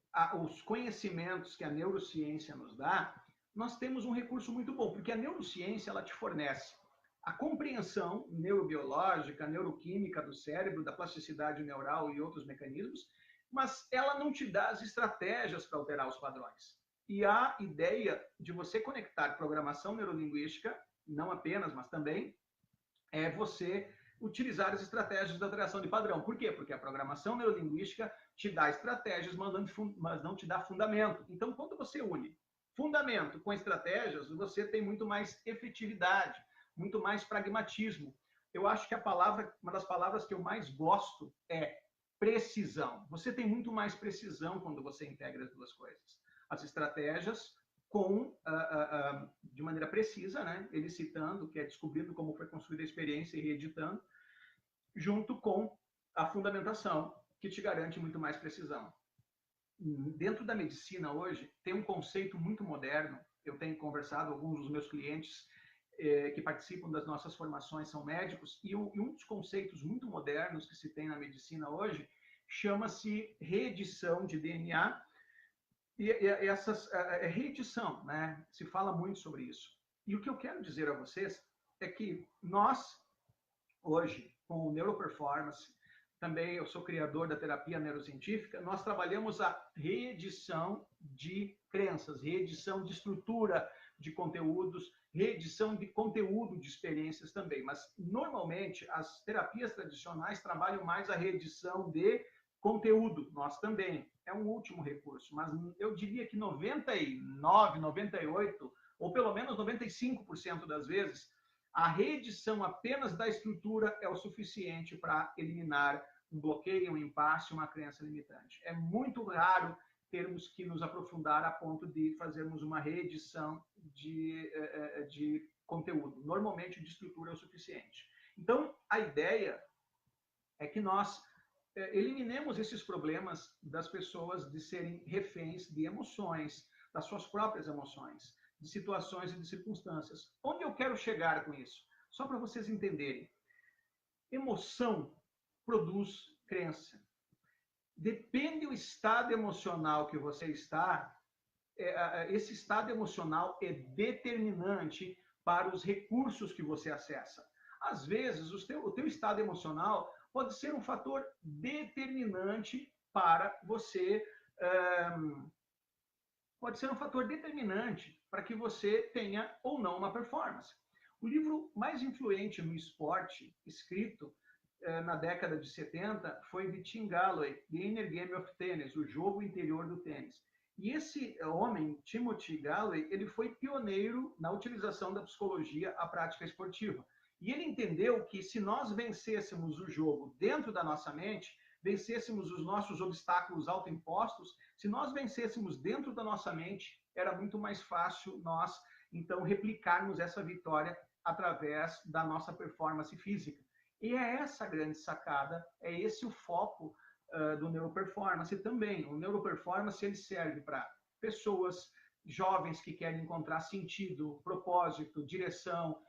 os conhecimentos que a neurociência nos dá, nós temos um recurso muito bom, porque a neurociência ela te fornece a compreensão neurobiológica, neuroquímica do cérebro, da plasticidade neural e outros mecanismos, mas ela não te dá as estratégias para alterar os padrões. E a ideia de você conectar programação neurolinguística, não apenas, mas também, é você utilizar as estratégias da alteração de padrão. Por quê? Porque a programação neurolinguística te dá estratégias, mas não te dá fundamento. Então, quando você une fundamento com estratégias, você tem muito mais efetividade, muito mais pragmatismo. Eu acho que uma das palavras que eu mais gosto é precisão. Você tem muito mais precisão quando você integra as duas coisas. As estratégias de maneira precisa, né? Elicitando, que é descobrindo como foi construída a experiência e reeditando, junto com a fundamentação, que te garante muito mais precisão. Dentro da medicina hoje, tem um conceito muito moderno. Eu tenho conversado, alguns dos meus clientes que participam das nossas formações são médicos, e um dos conceitos muito modernos que se tem na medicina hoje chama-se reedição de DNA, e essas reedição, né? Se fala muito sobre isso. E o que eu quero dizer a vocês é que nós, hoje, com o Neuroperformance, também eu sou criador da terapia neurocientífica, nós trabalhamos a reedição de crenças, reedição de estrutura de conteúdos, reedição de conteúdo de experiências também. Mas, normalmente, as terapias tradicionais trabalham mais a reedição de conteúdo. Nós também. É um último recurso. Mas eu diria que 99, 98, ou pelo menos 95% das vezes, a reedição apenas da estrutura é o suficiente para eliminar um bloqueio, um impasse, uma crença limitante. É muito raro termos que nos aprofundar a ponto de fazermos uma reedição de conteúdo. Normalmente, de estrutura é o suficiente. Então, a ideia é que nós eliminemos esses problemas das pessoas de serem reféns de emoções, das suas próprias emoções, de situações e de circunstâncias. Onde eu quero chegar com isso? Só para vocês entenderem. Emoção produz crença. Depende do estado emocional que você está, esse estado emocional é determinante para os recursos que você acessa. Às vezes, o teu estado emocional pode ser um fator determinante para você, pode ser um fator determinante para que você tenha ou não uma performance. O livro mais influente no esporte, escrito na década de 70, foi de Tim Gallwey, The Inner Game of Tennis, o jogo interior do tênis. E esse homem, Timothy Gallwey, ele foi pioneiro na utilização da psicologia à prática esportiva. E ele entendeu que se nós vencêssemos o jogo dentro da nossa mente, vencêssemos os nossos obstáculos autoimpostos, se nós vencêssemos dentro da nossa mente, era muito mais fácil nós, então, replicarmos essa vitória através da nossa performance física. E é essa a grande sacada, é esse o foco do neuroperformance também. O neuroperformance ele serve para pessoas jovens que querem encontrar sentido, propósito, direção,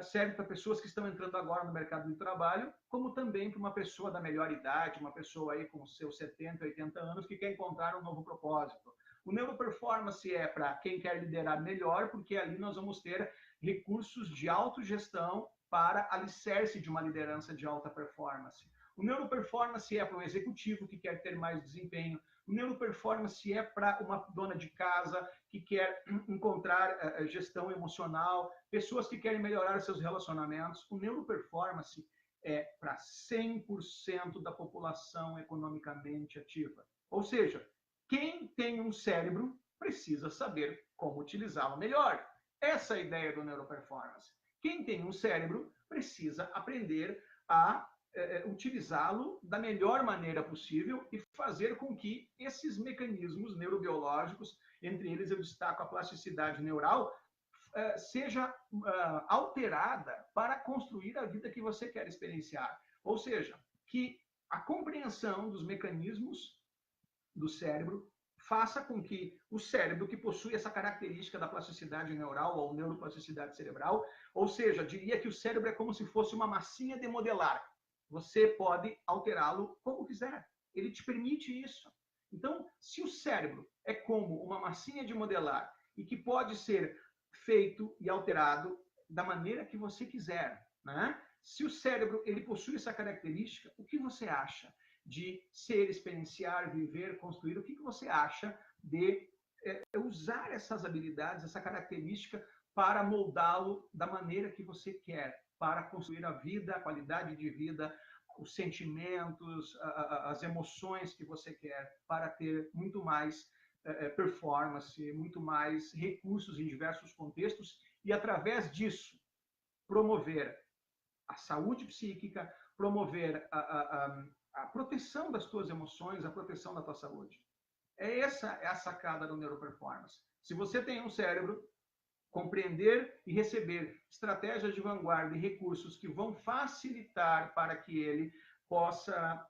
serve para pessoas que estão entrando agora no mercado de trabalho, como também para uma pessoa da melhor idade, uma pessoa aí com seus 70, 80 anos que quer encontrar um novo propósito. O neuroperformance é para quem quer liderar melhor, porque ali nós vamos ter recursos de autogestão para alicerce de uma liderança de alta performance. O neuroperformance é para um executivo que quer ter mais desempenho. O neuroperformance é para uma dona de casa que quer encontrar gestão emocional, pessoas que querem melhorar seus relacionamentos. O neuroperformance é para 100% da população economicamente ativa. Ou seja, quem tem um cérebro precisa saber como utilizá-lo melhor. Essa é a ideia do neuroperformance. Quem tem um cérebro precisa aprender a utilizá-lo da melhor maneira possível e fazer com que esses mecanismos neurobiológicos, entre eles eu destaco a plasticidade neural, seja alterada para construir a vida que você quer experienciar. Ou seja, que a compreensão dos mecanismos do cérebro faça com que o cérebro, que possui essa característica da plasticidade neural ou neuroplasticidade cerebral, ou seja, diria que o cérebro é como se fosse uma massinha de modelar. Você pode alterá-lo como quiser. Ele te permite isso. Então, se o cérebro é como uma massinha de modelar e que pode ser feito e alterado da maneira que você quiser, né? Se o cérebro ele possui essa característica, o que você acha de ser, experienciar, viver, construir? O que você acha de usar essas habilidades, essa característica para moldá-lo da maneira que você quer, para construir a vida, a qualidade de vida, os sentimentos, as emoções que você quer, para ter muito mais performance, muito mais recursos em diversos contextos e, através disso, promover a saúde psíquica, promover a proteção das tuas emoções, a proteção da tua saúde. Essa é a sacada do neuroperformance. Se você tem um cérebro, compreender e receber estratégias de vanguarda e recursos que vão facilitar para que ele possa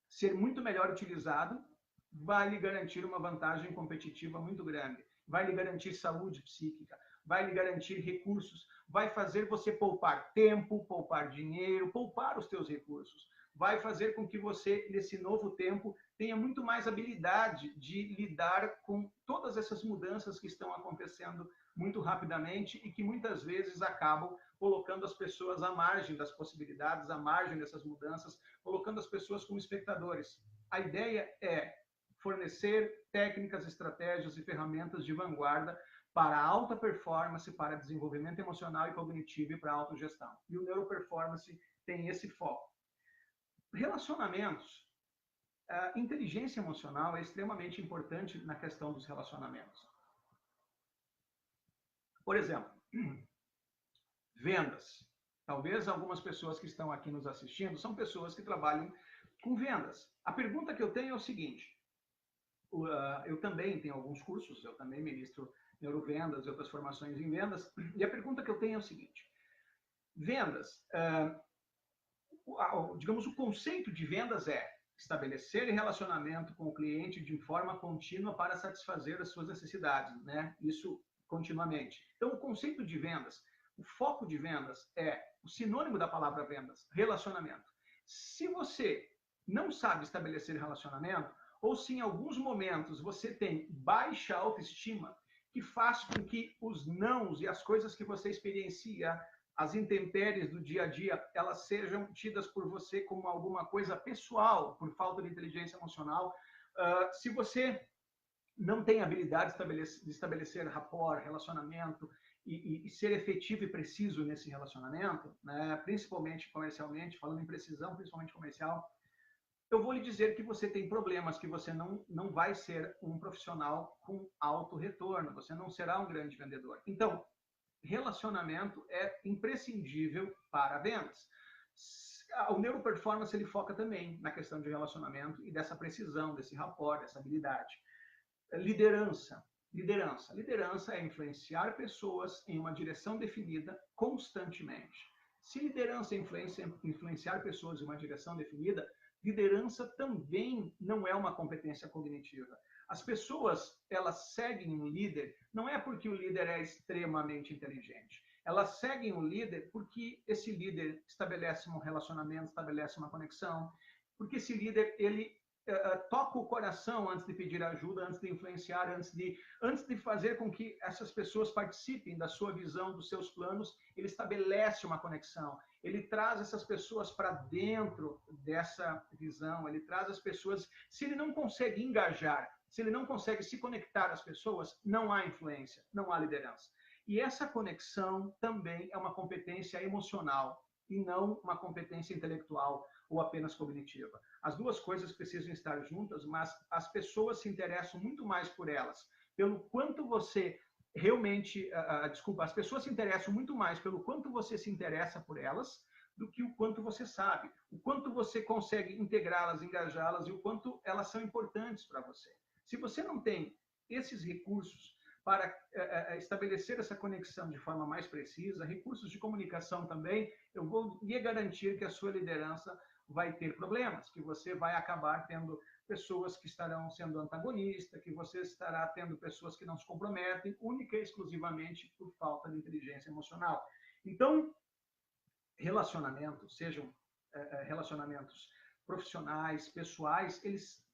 ser muito melhor utilizado, vai lhe garantir uma vantagem competitiva muito grande, vai lhe garantir saúde psíquica, vai lhe garantir recursos, vai fazer você poupar tempo, poupar dinheiro, poupar os teus recursos, vai fazer com que você, nesse novo tempo, tenha muito mais habilidade de lidar com todas essas mudanças que estão acontecendo muito rapidamente e que muitas vezes acabam colocando as pessoas à margem das possibilidades, à margem dessas mudanças, colocando as pessoas como espectadores. A ideia é fornecer técnicas, estratégias e ferramentas de vanguarda para alta performance, para desenvolvimento emocional e cognitivo e para autogestão. E o neuroperformance tem esse foco. Relacionamentos. A inteligência emocional é extremamente importante na questão dos relacionamentos. Por exemplo, vendas. Talvez algumas pessoas que estão aqui nos assistindo são pessoas que trabalham com vendas. A pergunta que eu tenho é o seguinte: eu também tenho alguns cursos, eu também ministro neurovendas e outras formações em vendas, e a pergunta que eu tenho é o seguinte: vendas, digamos, o conceito de vendas é estabelecer relacionamento com o cliente de forma contínua para satisfazer as suas necessidades, né? Isso continuamente. Então, o conceito de vendas, o foco de vendas é o sinônimo da palavra vendas, relacionamento. Se você não sabe estabelecer relacionamento, ou se em alguns momentos você tem baixa autoestima, que faz com que os nãos e as coisas que você experiencia, as intempéries do dia a dia, elas sejam tidas por você como alguma coisa pessoal, por falta de inteligência emocional. Se você não tem habilidade de estabelecer rapport, relacionamento, e ser efetivo e preciso nesse relacionamento, né, principalmente comercialmente, falando em precisão, principalmente comercial, eu vou lhe dizer que você tem problemas, que você não vai ser um profissional com alto retorno, você não será um grande vendedor. Então, relacionamento é imprescindível para vendas. O neuroperformance ele foca também na questão de relacionamento e dessa precisão, desse rapport, dessa habilidade. Liderança. Liderança é influenciar pessoas em uma direção definida constantemente. Se liderança é influenciar pessoas em uma direção definida, liderança também não é uma competência cognitiva. As pessoas, elas seguem um líder, não é porque o líder é extremamente inteligente. Elas seguem o líder porque esse líder estabelece um relacionamento, estabelece uma conexão, porque esse líder, ele toca o coração antes de pedir ajuda, antes de influenciar, antes de fazer com que essas pessoas participem da sua visão, dos seus planos, ele estabelece uma conexão, ele traz essas pessoas para dentro dessa visão, ele traz as pessoas, se ele não consegue engajar, se ele não consegue se conectar às pessoas, não há influência, não há liderança. E essa conexão também é uma competência emocional e não uma competência intelectual ou apenas cognitiva. As duas coisas precisam estar juntas, mas as pessoas se interessam muito mais por elas, pelo quanto você realmente, as pessoas se interessam muito mais pelo quanto você se interessa por elas, do que o quanto você sabe, o quanto você consegue integrá-las, engajá-las e o quanto elas são importantes para você. Se você não tem esses recursos para estabelecer essa conexão de forma mais precisa, recursos de comunicação também, eu vou lhe garantir que a sua liderança vai ter problemas, que você vai acabar tendo pessoas que estarão sendo antagonistas, que você estará tendo pessoas que não se comprometem, única e exclusivamente por falta de inteligência emocional. Então, relacionamentos, sejam relacionamentos profissionais, pessoais, eles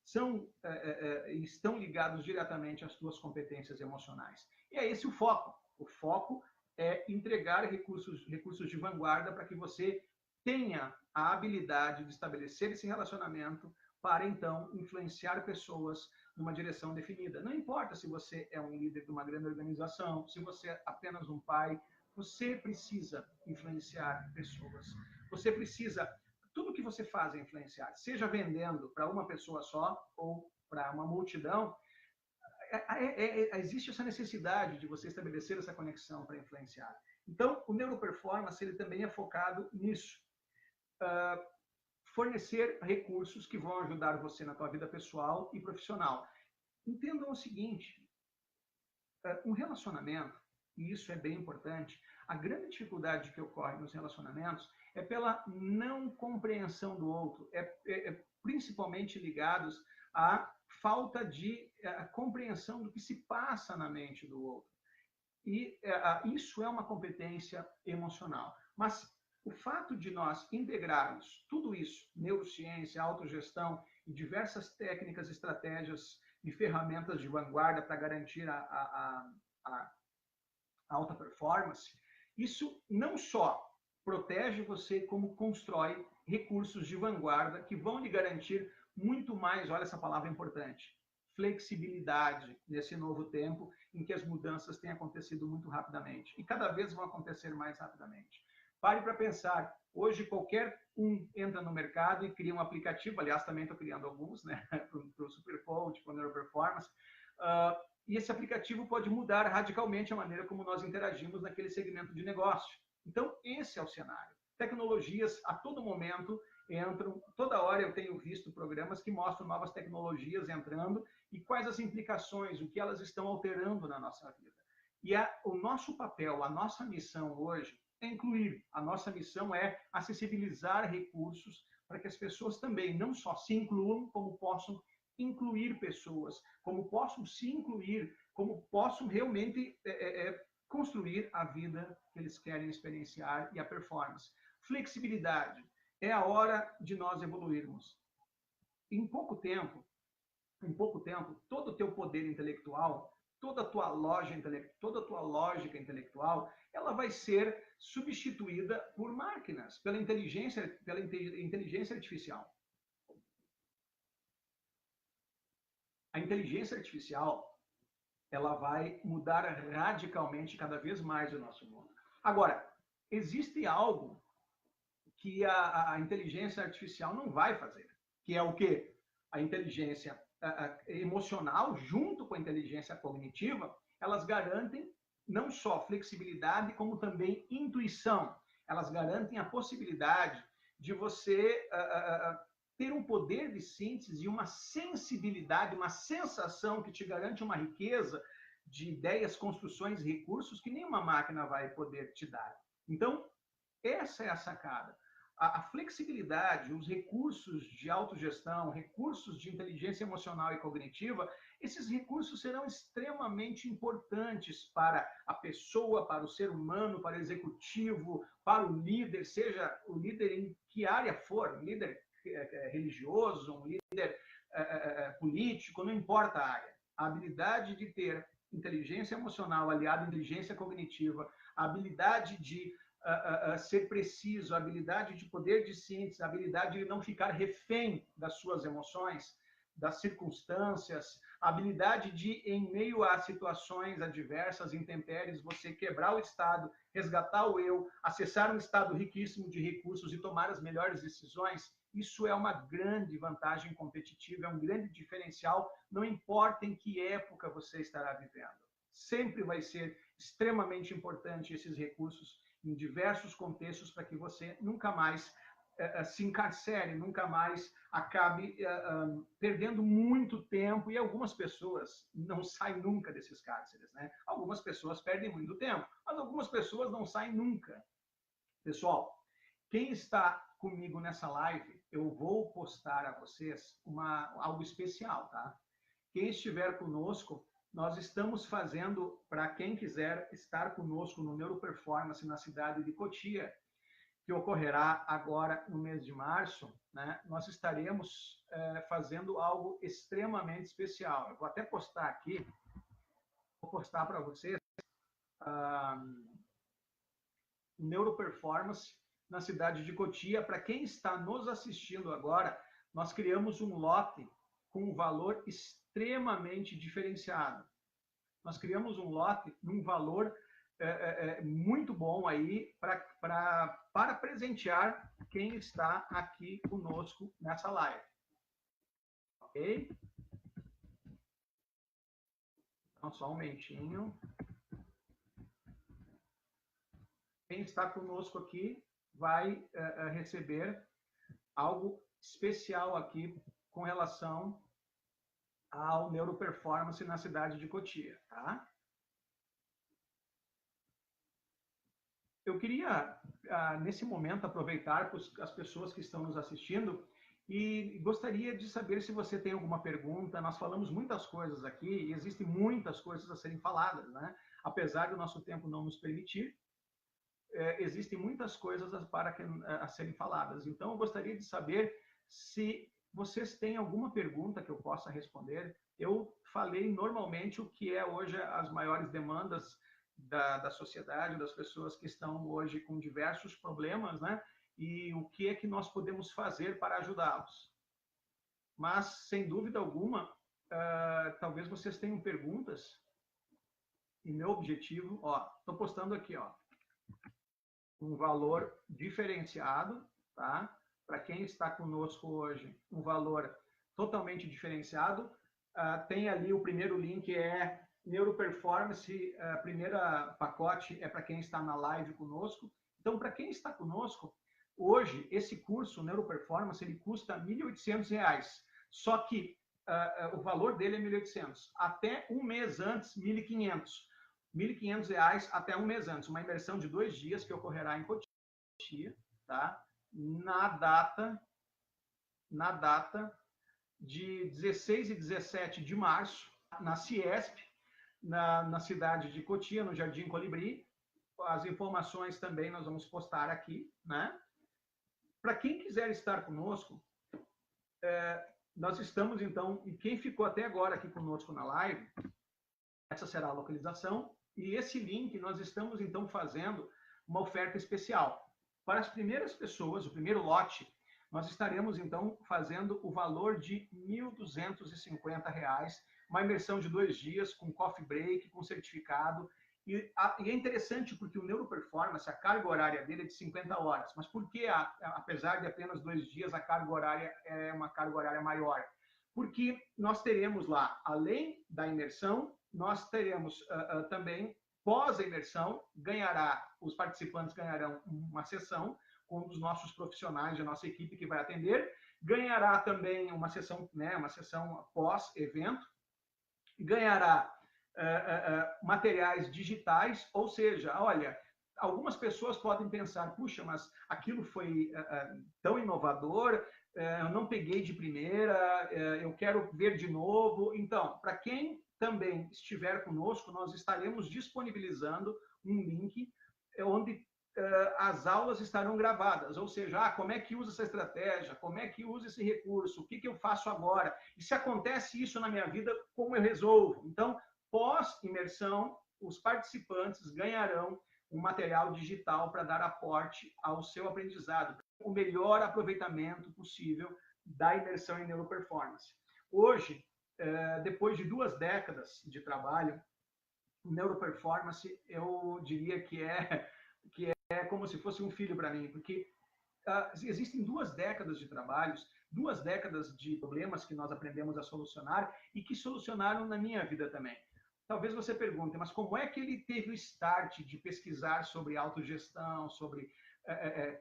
estão ligados diretamente às suas competências emocionais. E é esse o foco. O foco é entregar recursos de vanguarda para que você tenha a habilidade de estabelecer esse relacionamento para, então, influenciar pessoas numa direção definida. Não importa se você é um líder de uma grande organização, se você é apenas um pai, você precisa influenciar pessoas. Você precisa... Tudo que você faz é influenciar, seja vendendo para uma pessoa só ou para uma multidão, existe essa necessidade de você estabelecer essa conexão para influenciar. Então, o neuroperformance ele também é focado nisso. Fornecer recursos que vão ajudar você na tua vida pessoal e profissional. Entendam o seguinte, um relacionamento, e isso é bem importante, a grande dificuldade que ocorre nos relacionamentos é pela não compreensão do outro, principalmente ligados à falta de compreensão do que se passa na mente do outro. E isso é uma competência emocional. Mas o fato de nós integrarmos tudo isso, neurociência, autogestão e diversas técnicas, estratégias e ferramentas de vanguarda para garantir a alta performance, isso não só protege você, como constrói recursos de vanguarda que vão lhe garantir muito mais, olha essa palavra importante, flexibilidade nesse novo tempo em que as mudanças têm acontecido muito rapidamente e cada vez vão acontecer mais rapidamente. Pare para pensar, hoje qualquer um entra no mercado e cria um aplicativo, aliás, também estou criando alguns, né, para o Supercoach, para o Neuroperformance, e esse aplicativo pode mudar radicalmente a maneira como nós interagimos naquele segmento de negócio. Então, esse é o cenário. Tecnologias, a todo momento, entram, toda hora eu tenho visto programas que mostram novas tecnologias entrando e quais as implicações, o que elas estão alterando na nossa vida. E o nosso papel, a nossa missão hoje é incluir. A nossa missão é acessibilizar recursos para que as pessoas também não só se incluam, como possam incluir pessoas, como possam se incluir, como possam realmente construir a vida que eles querem experienciar e a performance. Flexibilidade. É a hora de nós evoluirmos. Em pouco tempo, todo o teu poder intelectual toda a tua toda a tua lógica intelectual, ela vai ser substituída por máquinas, pela inteligência artificial. A inteligência artificial, ela vai mudar radicalmente cada vez mais o nosso mundo. Agora, existe algo que a inteligência artificial não vai fazer, que é o quê? A inteligência emocional, junto com a inteligência cognitiva, elas garantem não só flexibilidade, como também intuição. Elas garantem a possibilidade de você ter um poder de síntese, uma sensibilidade, uma sensação que te garante uma riqueza de ideias, construções e recursos que nenhuma máquina vai poder te dar. Então, essa é a sacada. A flexibilidade, os recursos de autogestão, recursos de inteligência emocional e cognitiva, esses recursos serão extremamente importantes para a pessoa, para o ser humano, para o executivo, para o líder, seja o líder em que área for, líder religioso, um líder político, não importa a área. A habilidade de ter inteligência emocional aliada à inteligência cognitiva, a habilidade de ser preciso, a habilidade de poder de síntese, a habilidade de não ficar refém das suas emoções, das circunstâncias, a habilidade de, em meio a situações adversas, intempéries, você quebrar o estado, resgatar o eu, acessar um estado riquíssimo de recursos e tomar as melhores decisões, isso é uma grande vantagem competitiva, é um grande diferencial, não importa em que época você estará vivendo. Sempre vai ser extremamente importante esses recursos em diversos contextos para que você nunca mais se encarcere, nunca mais acabe perdendo muito tempo, e algumas pessoas não saem nunca desses cárceres, né? Algumas pessoas perdem muito tempo, mas algumas pessoas não saem nunca. Pessoal, quem está comigo nessa live, eu vou postar a vocês algo especial, tá? Quem estiver conosco, nós estamos fazendo, para quem quiser estar conosco no Neuroperformance na cidade de Cotia, que ocorrerá agora no mês de março, né? Nós estaremos fazendo algo extremamente especial. Eu vou até postar aqui, vou postar para vocês Neuroperformance na cidade de Cotia. Para quem está nos assistindo agora, nós criamos um lote com um valor extremamente diferenciado. Nós criamos um lote num valor muito bom aí para presentear quem está aqui conosco nessa live. Ok? Então, só um momentinho. Quem está conosco aqui vai receber algo especial aqui com relação ao Neuroperformance na cidade de Cotia, tá? Eu queria, nesse momento, aproveitar as pessoas que estão nos assistindo e gostaria de saber se você tem alguma pergunta. Nós falamos muitas coisas aqui e existem muitas coisas a serem faladas, né? Apesar do nosso tempo não nos permitir, existem muitas coisas a serem faladas. Então, eu gostaria de saber se vocês têm alguma pergunta que eu possa responder. Eu falei normalmente o que é hoje as maiores demandas da sociedade, das pessoas que estão hoje com diversos problemas, né? E o que é que nós podemos fazer para ajudá-los. Mas, sem dúvida alguma, talvez vocês tenham perguntas. E meu objetivo, estou postando aqui, um valor diferenciado, tá? Para quem está conosco hoje, um valor totalmente diferenciado. Tem ali o primeiro link, Neuroperformance, a primeira pacote é para quem está na live conosco. Então, para quem está conosco, hoje, esse curso, Neuroperformance, ele custa R$ 1.800. Só que o valor dele é R$ 1.800. Até um mês antes, R$ 1.500. R$ 1.500 até um mês antes. Uma imersão de 2 dias que ocorrerá em Cotia, tá? Na data de 16 e 17 de março, na Ciesp, na cidade de Cotia, no Jardim Colibri. As informações também nós vamos postar aqui, né? Para quem quiser estar conosco, nós estamos então, e quem ficou até agora aqui conosco na live, Essa será a localização. E esse link nós estamos, então, fazendo uma oferta especial. Para as primeiras pessoas, o primeiro lote, nós estaremos, então, fazendo o valor de R$ 1.250, uma imersão de 2 dias, com coffee break, com certificado. E é interessante porque o Neuroperformance, a carga horária dele é de 50 horas. Mas por que, apesar de apenas 2 dias, a carga horária é uma carga horária maior? Porque nós teremos lá, além da imersão, nós teremos também, pós a imersão, os participantes ganharão uma sessão com um dos nossos profissionais da nossa equipe que vai atender, ganhará também uma sessão, né, uma sessão pós-evento, ganhará materiais digitais, ou seja, olha, algumas pessoas podem pensar, puxa, mas aquilo foi tão inovador, eu não peguei de primeira, eu quero ver de novo. Então, para quem também estiver conosco, nós estaremos disponibilizando um link onde as aulas estarão gravadas, ou seja, como é que usa essa estratégia, como é que usa esse recurso, o que eu faço agora, e se acontece isso na minha vida, como eu resolvo. Então, pós-imersão, os participantes ganharão um material digital para dar aporte ao seu aprendizado, o melhor aproveitamento possível da imersão em neuroperformance. Hoje, depois de 2 décadas de trabalho, o neuroperformance, eu diria que é como se fosse um filho para mim, porque existem 2 décadas de trabalhos, 2 décadas de problemas que nós aprendemos a solucionar e que solucionaram na minha vida também. Talvez você pergunte, mas como é que ele teve o start de pesquisar sobre autogestão, sobre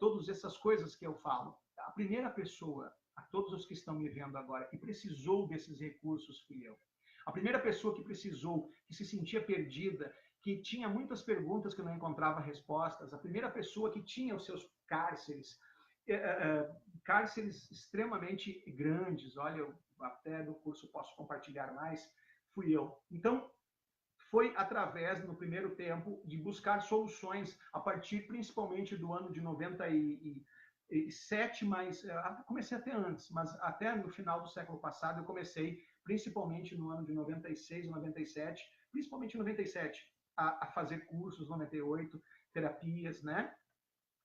todas essas coisas que eu falo? A primeira pessoa, a todos os que estão me vendo agora, que precisou desses recursos fui eu. A primeira pessoa que precisou, que se sentia perdida, que tinha muitas perguntas que não encontrava respostas, a primeira pessoa que tinha os seus cárceres, cárceres extremamente grandes, olha, eu até do curso posso compartilhar mais, fui eu. Então, foi através, no primeiro tempo, de buscar soluções a partir principalmente do ano de 97, mas comecei até antes, mas até no final do século passado eu comecei, principalmente no ano de 96, 97, principalmente em 97, a fazer cursos, 98, terapias, né?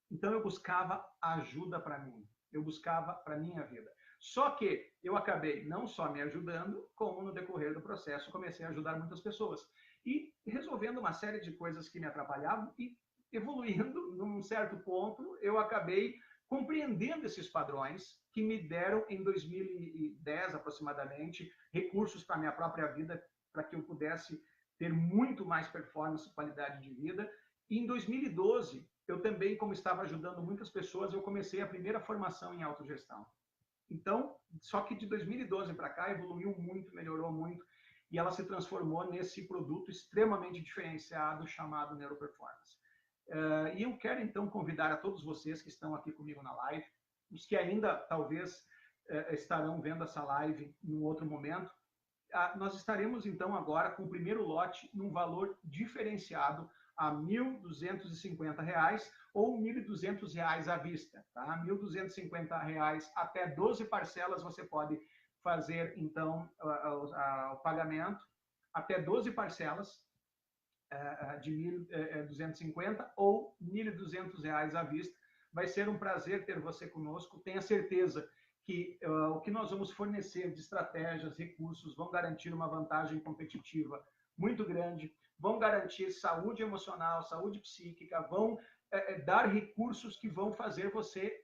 Então eu buscava ajuda para mim, eu buscava para minha vida. Só que eu acabei não só me ajudando, como no decorrer do processo comecei a ajudar muitas pessoas. E resolvendo uma série de coisas que me atrapalhavam e evoluindo, num certo ponto, eu acabei compreendendo esses padrões que me deram, em 2010 aproximadamente, recursos para a minha própria vida, para que eu pudesse ter muito mais performance e qualidade de vida. E em 2012, eu também, como estava ajudando muitas pessoas, eu comecei a primeira formação em autogestão. Então, só que de 2012 para cá evoluiu muito, melhorou muito, e ela se transformou nesse produto extremamente diferenciado chamado Neuroperformance. E eu quero, então, convidar a todos vocês que estão aqui comigo na live, os que ainda, talvez, estarão vendo essa live em outro momento, nós estaremos, então, agora com o primeiro lote num valor diferenciado a R$ 1.250 ou R$ 1.200 à vista. Tá? R$ 1.250 até 12 parcelas você pode fazer, então, o pagamento. Até 12 parcelas de 1.250 ou R$ 1.200 à vista. Vai ser um prazer ter você conosco. Tenha certeza que o que nós vamos fornecer de estratégias, recursos, vão garantir uma vantagem competitiva muito grande, vão garantir saúde emocional, saúde psíquica, vão dar recursos que vão fazer você,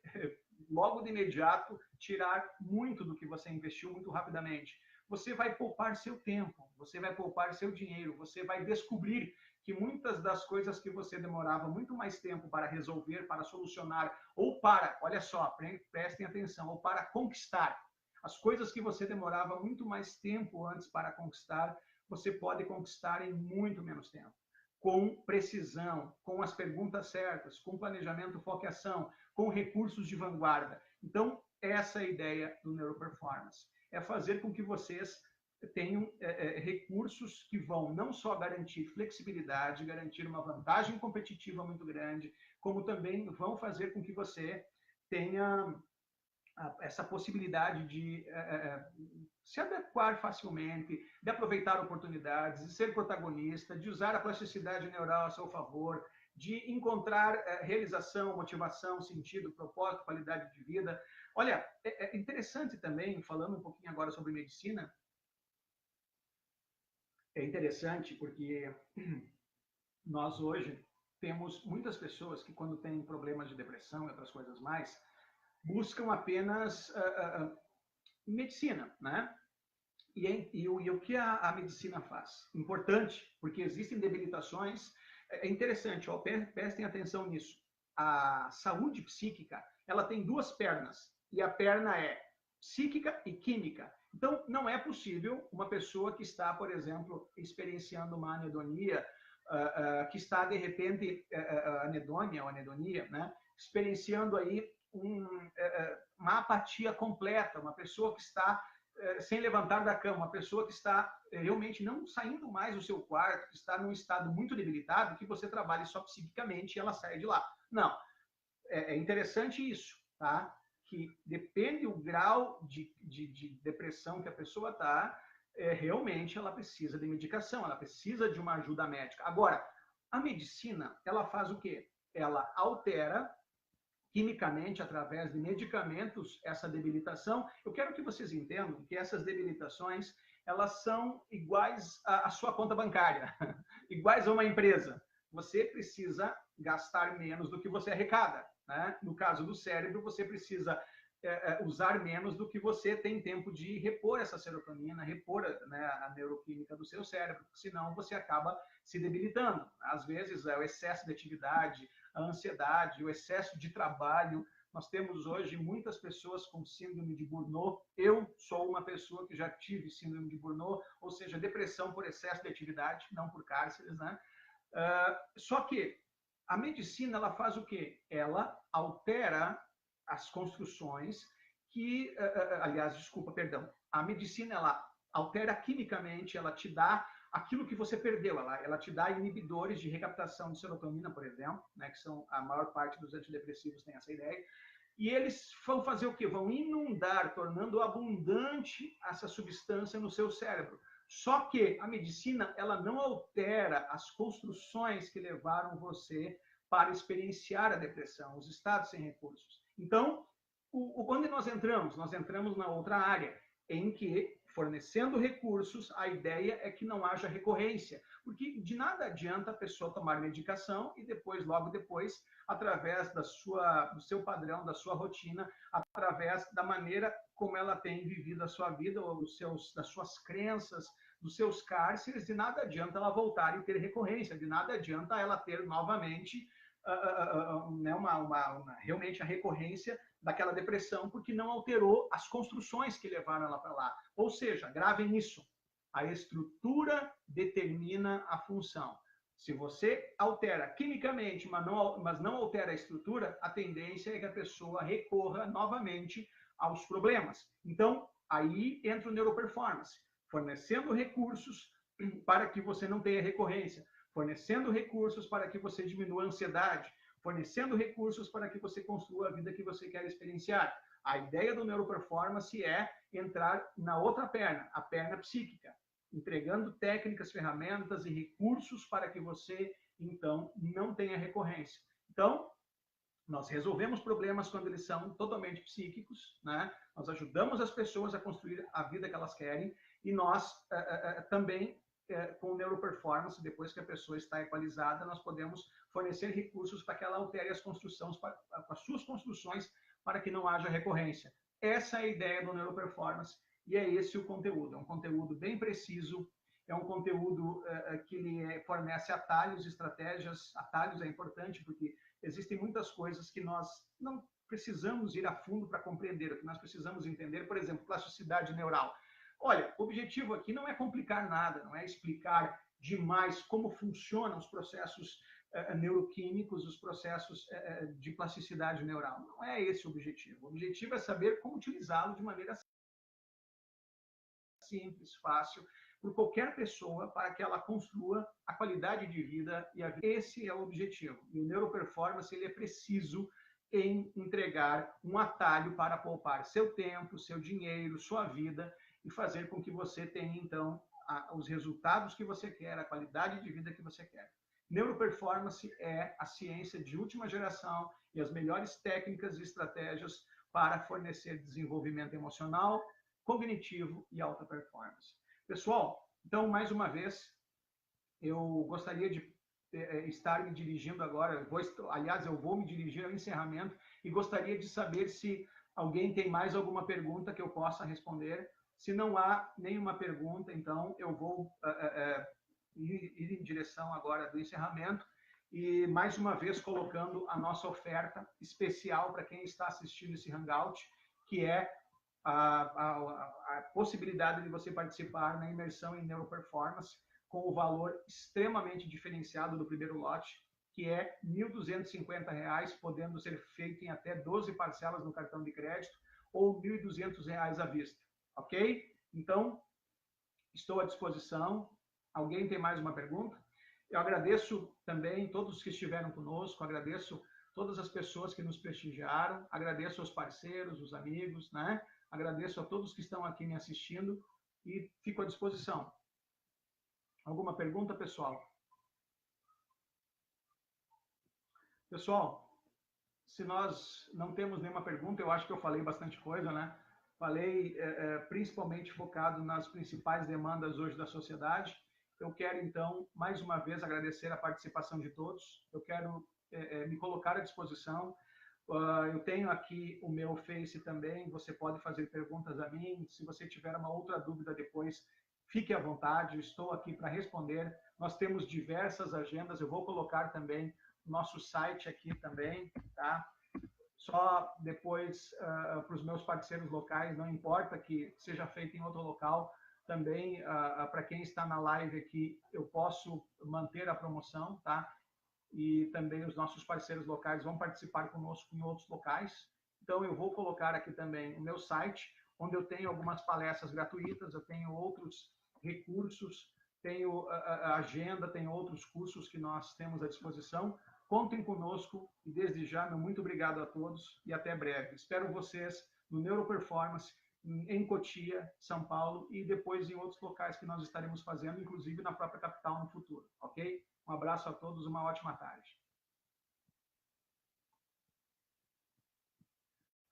logo de imediato, tirar muito do que você investiu muito rapidamente. Você vai poupar seu tempo, você vai poupar seu dinheiro, você vai descobrir que muitas das coisas que você demorava muito mais tempo para resolver, para solucionar, ou para, olha só, prestem atenção, ou para conquistar, as coisas que você demorava muito mais tempo antes para conquistar, você pode conquistar em muito menos tempo. Com precisão, com as perguntas certas, com planejamento, foco e ação, com recursos de vanguarda. Então, essa é a ideia do Neuroperformance. É fazer com que vocês tenham recursos que vão não só garantir flexibilidade, garantir uma vantagem competitiva muito grande, como também vão fazer com que você tenha essa possibilidade de se adequar facilmente, de aproveitar oportunidades, de ser protagonista, de usar a plasticidade neural a seu favor, de encontrar realização, motivação, sentido, propósito, qualidade de vida. Olha, é interessante também, falando um pouquinho agora sobre medicina, é interessante porque nós hoje temos muitas pessoas que, quando têm problemas de depressão e outras coisas mais, buscam apenas medicina, né? E o que a medicina faz? Importante, porque existem debilitações. É interessante, ó, prestem atenção nisso. A saúde psíquica, ela tem duas pernas, e a perna é psíquica e química. Então, não é possível uma pessoa que está, por exemplo, experienciando uma anedonia, que está, de repente, anedonia ou anedonia, né? Experienciando aí uma apatia completa, uma pessoa que está sem levantar da cama, uma pessoa que está realmente não saindo mais do seu quarto, que está num estado muito debilitado, que você trabalhe só psiquicamente e ela sai de lá. Não. É interessante isso, tá? Que depende do grau de depressão que a pessoa está, realmente ela precisa de medicação, ela precisa de uma ajuda médica. Agora, a medicina, ela faz o quê? Ela altera quimicamente, através de medicamentos, essa debilitação. Eu quero que vocês entendam que essas debilitações, elas são iguais à sua conta bancária, iguais a uma empresa. Você precisa gastar menos do que você arrecada, né? No caso do cérebro, você precisa usar menos do que você tem tempo de repor essa serotonina, repor, né, a neuroquímica do seu cérebro, senão você acaba se debilitando. Às vezes é o excesso de atividade, a ansiedade, o excesso de trabalho. Nós temos hoje muitas pessoas com síndrome de Burnout. Eu sou uma pessoa que já tive síndrome de Burnout, ou seja, depressão por excesso de atividade, não por cárceres, né? Só que a medicina, ela faz o quê? Ela altera as construções que, aliás, desculpa, perdão, a medicina, ela altera quimicamente, ela te dá aquilo que você perdeu, ela te dá inibidores de recaptação de serotonina, por exemplo, né, que são a maior parte dos antidepressivos tem essa ideia, e eles vão fazer o quê? Vão inundar, tornando abundante essa substância no seu cérebro. Só que a medicina, ela não altera as construções que levaram você para experienciar a depressão, os estados sem recursos. Então, onde nós entramos? Nós entramos na outra área, em que, fornecendo recursos, a ideia é que não haja recorrência, porque de nada adianta a pessoa tomar medicação e depois, logo depois, através do seu padrão, da sua rotina, através da maneira como ela tem vivido a sua vida, ou das suas crenças, dos seus cárceres, de nada adianta ela voltar e ter recorrência, de nada adianta ela ter novamente realmente a recorrência daquela depressão, porque não alterou as construções que levaram ela para lá. Ou seja, gravem isso, a estrutura determina a função. Se você altera quimicamente, mas não altera a estrutura, a tendência é que a pessoa recorra novamente aos problemas. Então, aí entra o neuroperformance, fornecendo recursos para que você não tenha recorrência, fornecendo recursos para que você diminua a ansiedade, fornecendo recursos para que você construa a vida que você quer experienciar. A ideia do neuroperformance é entrar na outra perna, a perna psíquica, entregando técnicas, ferramentas e recursos para que você, então, não tenha recorrência. Então, nós resolvemos problemas quando eles são totalmente psíquicos, né? Nós ajudamos as pessoas a construir a vida que elas querem e nós também, com o neuroperformance, depois que a pessoa está equalizada, nós podemos fornecer recursos para que ela altere as construções, as suas construções, para que não haja recorrência. Essa é a ideia do neuroperformance e é esse o conteúdo. É um conteúdo bem preciso, é um conteúdo que ele fornece atalhos, estratégias. Atalhos é importante porque existem muitas coisas que nós não precisamos ir a fundo para compreender, o que nós precisamos entender, por exemplo, plasticidade neural. Olha, o objetivo aqui não é complicar nada, não é explicar demais como funcionam os processos neuroquímicos, os processos de plasticidade neural. Não é esse o objetivo. O objetivo é saber como utilizá-lo de maneira simples, fácil, por qualquer pessoa, para que ela construa a qualidade de vida e a vida. Esse é o objetivo. E o neuroperformance, ele é preciso em entregar um atalho para poupar seu tempo, seu dinheiro, sua vida e fazer com que você tenha, então, os resultados que você quer, a qualidade de vida que você quer. Neuroperformance é a ciência de última geração e as melhores técnicas e estratégias para fornecer desenvolvimento emocional, cognitivo e alta performance. Pessoal, então, mais uma vez, eu gostaria de estar me dirigindo agora, aliás, eu vou me dirigir ao encerramento e gostaria de saber se alguém tem mais alguma pergunta que eu possa responder. Se não há nenhuma pergunta, então eu vou ir em direção agora do encerramento e, mais uma vez, colocando a nossa oferta especial para quem está assistindo esse Hangout, que é a possibilidade de você participar na imersão em Neuroperformance com o valor extremamente diferenciado do primeiro lote, que é R$ 1.250, podendo ser feito em até 12 parcelas no cartão de crédito ou R$ 1.200 à vista, ok? Então, estou à disposição. Alguém tem mais uma pergunta? Eu agradeço também todos que estiveram conosco, agradeço todas as pessoas que nos prestigiaram, agradeço aos parceiros, os amigos, né? Agradeço a todos que estão aqui me assistindo e fico à disposição. Alguma pergunta, pessoal? Pessoal, se nós não temos nenhuma pergunta, eu acho que eu falei bastante coisa, né? Falei principalmente focado nas principais demandas hoje da sociedade. Eu quero, então, mais uma vez agradecer a participação de todos. Eu quero me colocar à disposição. Eu tenho aqui o meu Face também, você pode fazer perguntas a mim. Se você tiver uma outra dúvida depois, fique à vontade, eu estou aqui para responder. Nós temos diversas agendas, eu vou colocar também nosso site aqui também, tá? Só depois, para os meus parceiros locais, não importa que seja feito em outro local, também para quem está na live aqui, eu posso manter a promoção, tá? E também os nossos parceiros locais vão participar conosco em outros locais. Então, eu vou colocar aqui também o meu site, onde eu tenho algumas palestras gratuitas, eu tenho outros recursos, tenho a agenda, tenho outros cursos que nós temos à disposição. Contem conosco e, desde já, meu muito obrigado a todos e até breve. Espero vocês no Neuroperformance, em Cotia, São Paulo, e depois em outros locais que nós estaremos fazendo, inclusive na própria capital no futuro, ok? Um abraço a todos, uma ótima tarde.